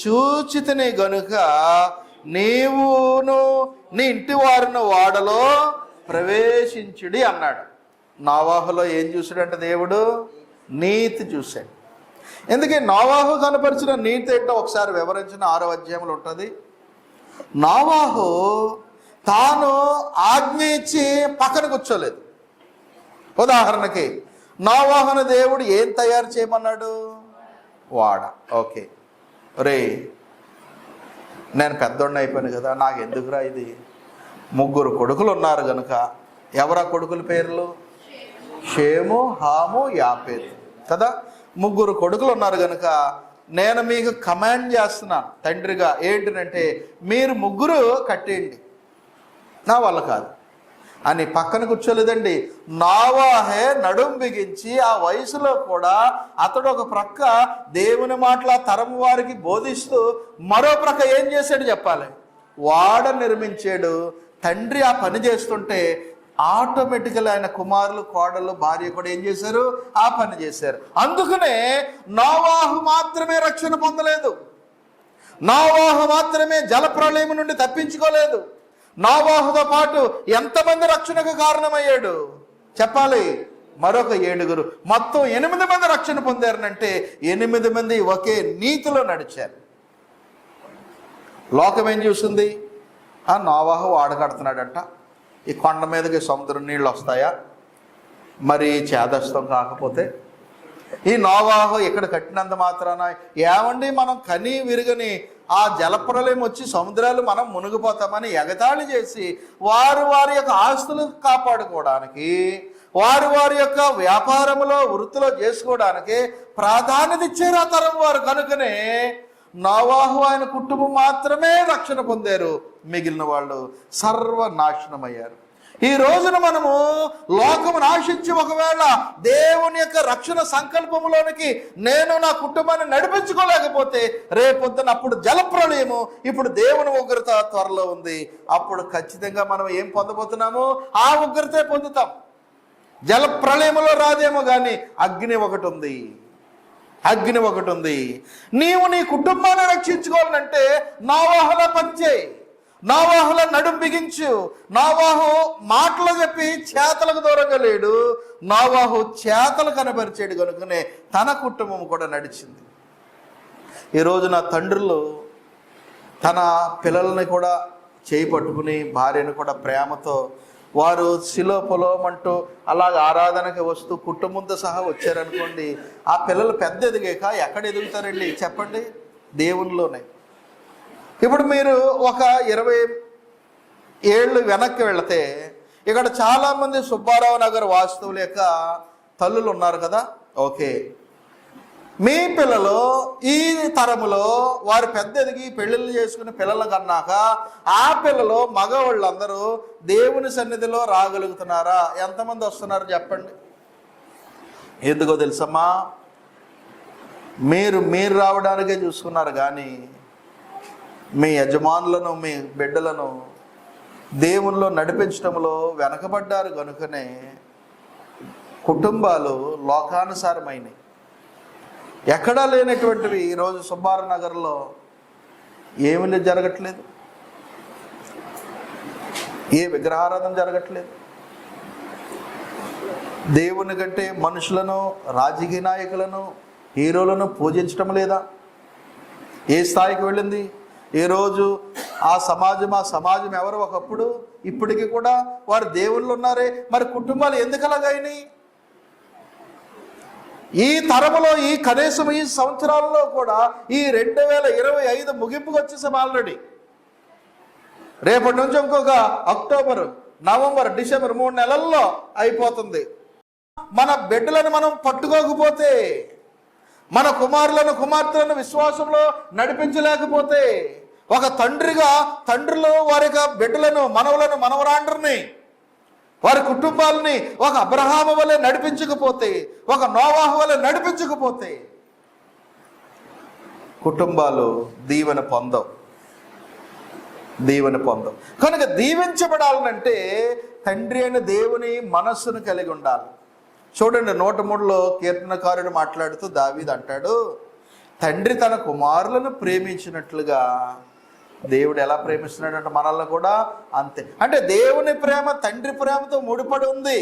చూచితిని గనుక నీవును నీ ఇంటి వారిని వాడలో ప్రవేశించుడి అన్నాడు. నోవాహులో ఏం చూసాడంటే దేవుడు నీతి చూశాడు. ఎందుకే నోవాహు కనపరిచిన నీతి ఏంటో ఒకసారి వివరించిన 6వ అధ్యాయంలో ఉంటుంది. నోవాహు తాను ఆజ్ఞ ఇచ్చి పక్కన కూర్చోలేదు. ఉదాహరణకి నోవాహును దేవుడు ఏం తయారు చేయమన్నాడు? వాడ. ఓకే, రే నేను పెద్దోడిని అయిపోయాను కదా, నాకు ఎందుకురా ఇది? 3 కొడుకులు ఉన్నారు కనుక, ఎవరా కొడుకుల పేర్లు? షేము, హాము, యాపేతు కదా. 3 కొడుకులు ఉన్నారు కనుక నేను మీకు కమాండ్ చేస్తున్నాను తండ్రిగా, ఏంటంటే మీరు 3 కట్టేయండి. నా వల్ల కాదు అని పక్కన కూర్చోలేదండి. నోవాహే నడుం బిగించి ఆ వయసులో కూడా అతడు ఒక ప్రక్క దేవుని మాటల తరం వారికి బోధిస్తూ మరో ప్రక్క ఏం చేశాడు చెప్పాలి? వాడ నిర్మించాడు. తండ్రి ఆ పని చేస్తుంటే ఆటోమేటికల్ ఆయన కుమారులు, కోడలు, భార్య కూడా ఏం చేశారు? ఆ పని చేశారు. అందుకనే నోవాహు మాత్రమే రక్షణ పొందలేదు, నోవాహు మాత్రమే జలప్రళయం నుండి తప్పించుకోలేదు. నోవాహుతో పాటు ఎంతమంది రక్షణకు కారణమయ్యాడు చెప్పాలి? మరొక 7, మొత్తం 8 మంది రక్షణ పొందారనంటే 8 మంది ఒకే నీతిలో నడిచారు. లోకం ఏం చూస్తుంది? నోవాహు వాడ కడుతున్నాడంట, ఈ కొండ మీదకి సముద్రం నీళ్ళు వస్తాయా మరి చేదస్తం కాకపోతే? ఈ నోవాహు ఇక్కడ కట్టినంత మాత్రాన ఏమండి మనం కని విరుగని ఆ జలప్రలయం వచ్చి సముద్రాలు మనం మునిగిపోతామని ఎగతాళి చేసి వారి యొక్క ఆస్తులు కాపాడుకోవడానికి, వారి యొక్క వ్యాపారంలో వృత్తిలో చేసుకోవడానికి ప్రాధాన్యత ఇచ్చారు ఆ తరం వారు. కనుకనే నోవాహు ఆయన కుటుంబం మాత్రమే రక్షణ పొందారు, మిగిలిన వాళ్ళు సర్వనాశనమయ్యారు. ఈ రోజున మనము లోకమును ఆశించి ఒకవేళ దేవుని యొక్క రక్షణ సంకల్పంలోనికి నేను నా కుటుంబాన్ని నడిపించుకోలేకపోతే రేపొద్దున అప్పుడు జలప్రళయము, ఇప్పుడు దేవుని ఉగ్రత త్వరలో ఉంది. అప్పుడు ఖచ్చితంగా మనం ఏం పొందబోతున్నాము? ఆ ఉగ్రతే పొందుతాం. జలప్రళయములో రాదేమో కానీ అగ్ని ఒకటి ఉంది, అగ్ని ఒకటి ఉంది. నీవు నీ కుటుంబాన్ని రక్షించుకోవాలంటే నోవాహులా పనిచేయి, నోవాహులా నడుం బిగించు. నోవాహు మాటలు చెప్పి చేతలకు దూరంగా లేడు, నోవాహు చేతలు కనబరిచాడు కనుకనే తన కుటుంబం కూడా నడిచింది. ఈరోజు నా తండ్రులు తన పిల్లల్ని కూడా చేయి పట్టుకుని భార్యను కూడా ప్రేమతో వారు శిలో పొలమంటూ అలాగ ఆరాధనకి వస్తూ కుటుంబంతో సహా వచ్చారనుకోండి, ఆ పిల్లలు పెద్ద ఎదిగాక ఎక్కడ ఎదుగుతారండి చెప్పండి? దేవునిలోనే. ఇప్పుడు మీరు ఒక 20 ఏళ్ళు వెనక్కి వెళితే ఇక్కడ చాలామంది సుబ్బారావు నగర్ వాస్తువుల యొక్క తల్లులు ఉన్నారు కదా. ఓకే, మీ పిల్లలు ఈ తరములో వారు పెద్ద ఎదిగి పెళ్ళిళ్ళు చేసుకుని పిల్లలు కన్నాక ఆ పిల్లలు మగవాళ్ళందరూ దేవుని సన్నిధిలో రాగలుగుతున్నారా? ఎంతమంది వస్తున్నారు చెప్పండి? ఎందుకో తెలుసమ్మా, మీరు రావడానికే చూసుకున్నారు కానీ మీ యజమానులను, మీ బిడ్డలను దేవునిలో నడిపించడంలో వెనకబడ్డారు. కనుకనే కుటుంబాలు లోకానుసారమైనవి, ఎక్కడా లేనటువంటివి. ఈరోజు సుబ్బారావు నగర్లో ఏమీ జరగట్లేదు, ఏ విగ్రహారాధన జరగట్లేదు. దేవుని కంటే మనుషులను, రాజకీయ నాయకులను, హీరోలను పూజించడం లేదా? ఏ స్థాయికి వెళ్ళింది ఈరోజు ఆ సమాజం ఎవరు ఒకప్పుడు, ఇప్పటికీ కూడా వారు దేవుళ్ళు ఉన్నారే, మరి కుటుంబాలు ఎందుకు అలాగైనాయి? ఈ తరములో ఈ కనీసం ఈ సంవత్సరాల్లో కూడా ఈ 2025 ముగింపుకు వచ్చేసాం ఆల్రెడీ. రేపటి నుంచి ఇంకొక అక్టోబర్, నవంబర్, డిసెంబర్ 3 నెలల్లో అయిపోతుంది. మన బిడ్డలను మనం పట్టుకోకపోతే, మన కుమారులను, కుమార్తెలను విశ్వాసంలో నడిపించలేకపోతే, ఒక తండ్రిగా తండ్రులు వారి యొక్క బిడ్డలను, మనవలను, మనవరాండ్రని, వారి కుటుంబాలని ఒక అబ్రహాము వలె నడిపించకపోతే, ఒక నోవాహు వలె నడిపించకపోతే కుటుంబాలు దీవెన పొందవు. కనుక దీవించబడాలనంటే తండ్రి అయిన దేవుని మనస్సును కలిగి ఉండాలి. చూడండి 103లో కీర్తనకారుడు మాట్లాడుతూ దావీదు అంటాడు, తండ్రి తన కుమారులను ప్రేమించినట్లుగా దేవుడు ఎలా ప్రేమిస్తున్నాడంటే మనల్ని కూడా అంతే. అంటే దేవుని ప్రేమ తండ్రి ప్రేమతో ముడిపడి ఉంది.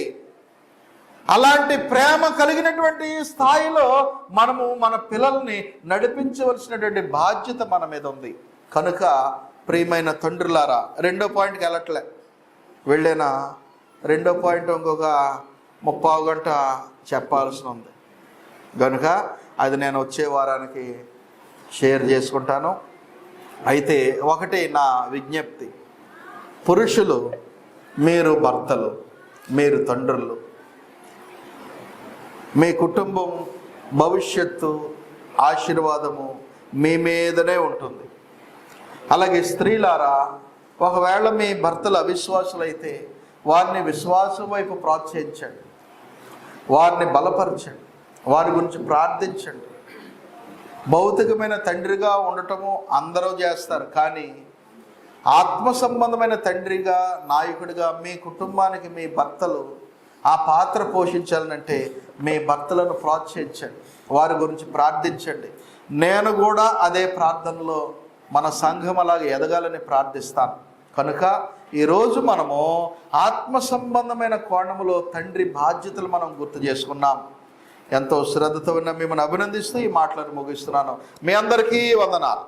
అలాంటి ప్రేమ కలిగినటువంటి స్థాయిలో మనము మన పిల్లల్ని నడిపించవలసినటువంటి బాధ్యత మన మీద ఉంది. కనుక ప్రియమైన తండ్రులారా, 2వ పాయింట్కి వెళ్ళట్లే వెళ్ళేనా, 2వ పాయింట్ ఇంకొక ముప్పావు గంట చెప్పాల్సి ఉంది కనుక అది నేను వచ్చే వారానికి షేర్ చేసుకుంటాను. అయితే ఒకటి నా విజ్ఞప్తి, పురుషులు మీరు భర్తలు, మీరు తండ్రులు, మీ కుటుంబం భవిష్యత్తు ఆశీర్వాదము మీ మీదనే ఉంటుంది. అలాగే స్త్రీలారా, ఒకవేళ మీ భర్తలు అవిశ్వాసులైతే వారిని విశ్వాసం వైపు ప్రోత్సహించండి, వారిని బలపరచండి, వారి గురించి ప్రార్థించండి. భౌతికమైన తండ్రిగా ఉండటము అందరూ చేస్తారు, కానీ ఆత్మ సంబంధమైన తండ్రిగా నాయకుడిగా మీ కుటుంబానికి మీ భర్తలు ఆ పాత్ర పోషించాలంటే మీ భర్తలను ప్రోత్సహించండి, వారి గురించి ప్రార్థించండి. నేను కూడా అదే ప్రార్థనలో మన సంఘం అలాగే ఎదగాలని ప్రార్థిస్తాను. కనుక ఈరోజు మనము ఆత్మ సంబంధమైన కోణములో తండ్రి బాధ్యతలు మనం గుర్తు చేసుకున్నాం. ఎంతో శ్రద్ధతో ఉన్న మిమ్మల్ని అభినందిస్తూ ఈ మాటలను ముగిస్తున్నాను. మీ అందరికీ వందనాలు.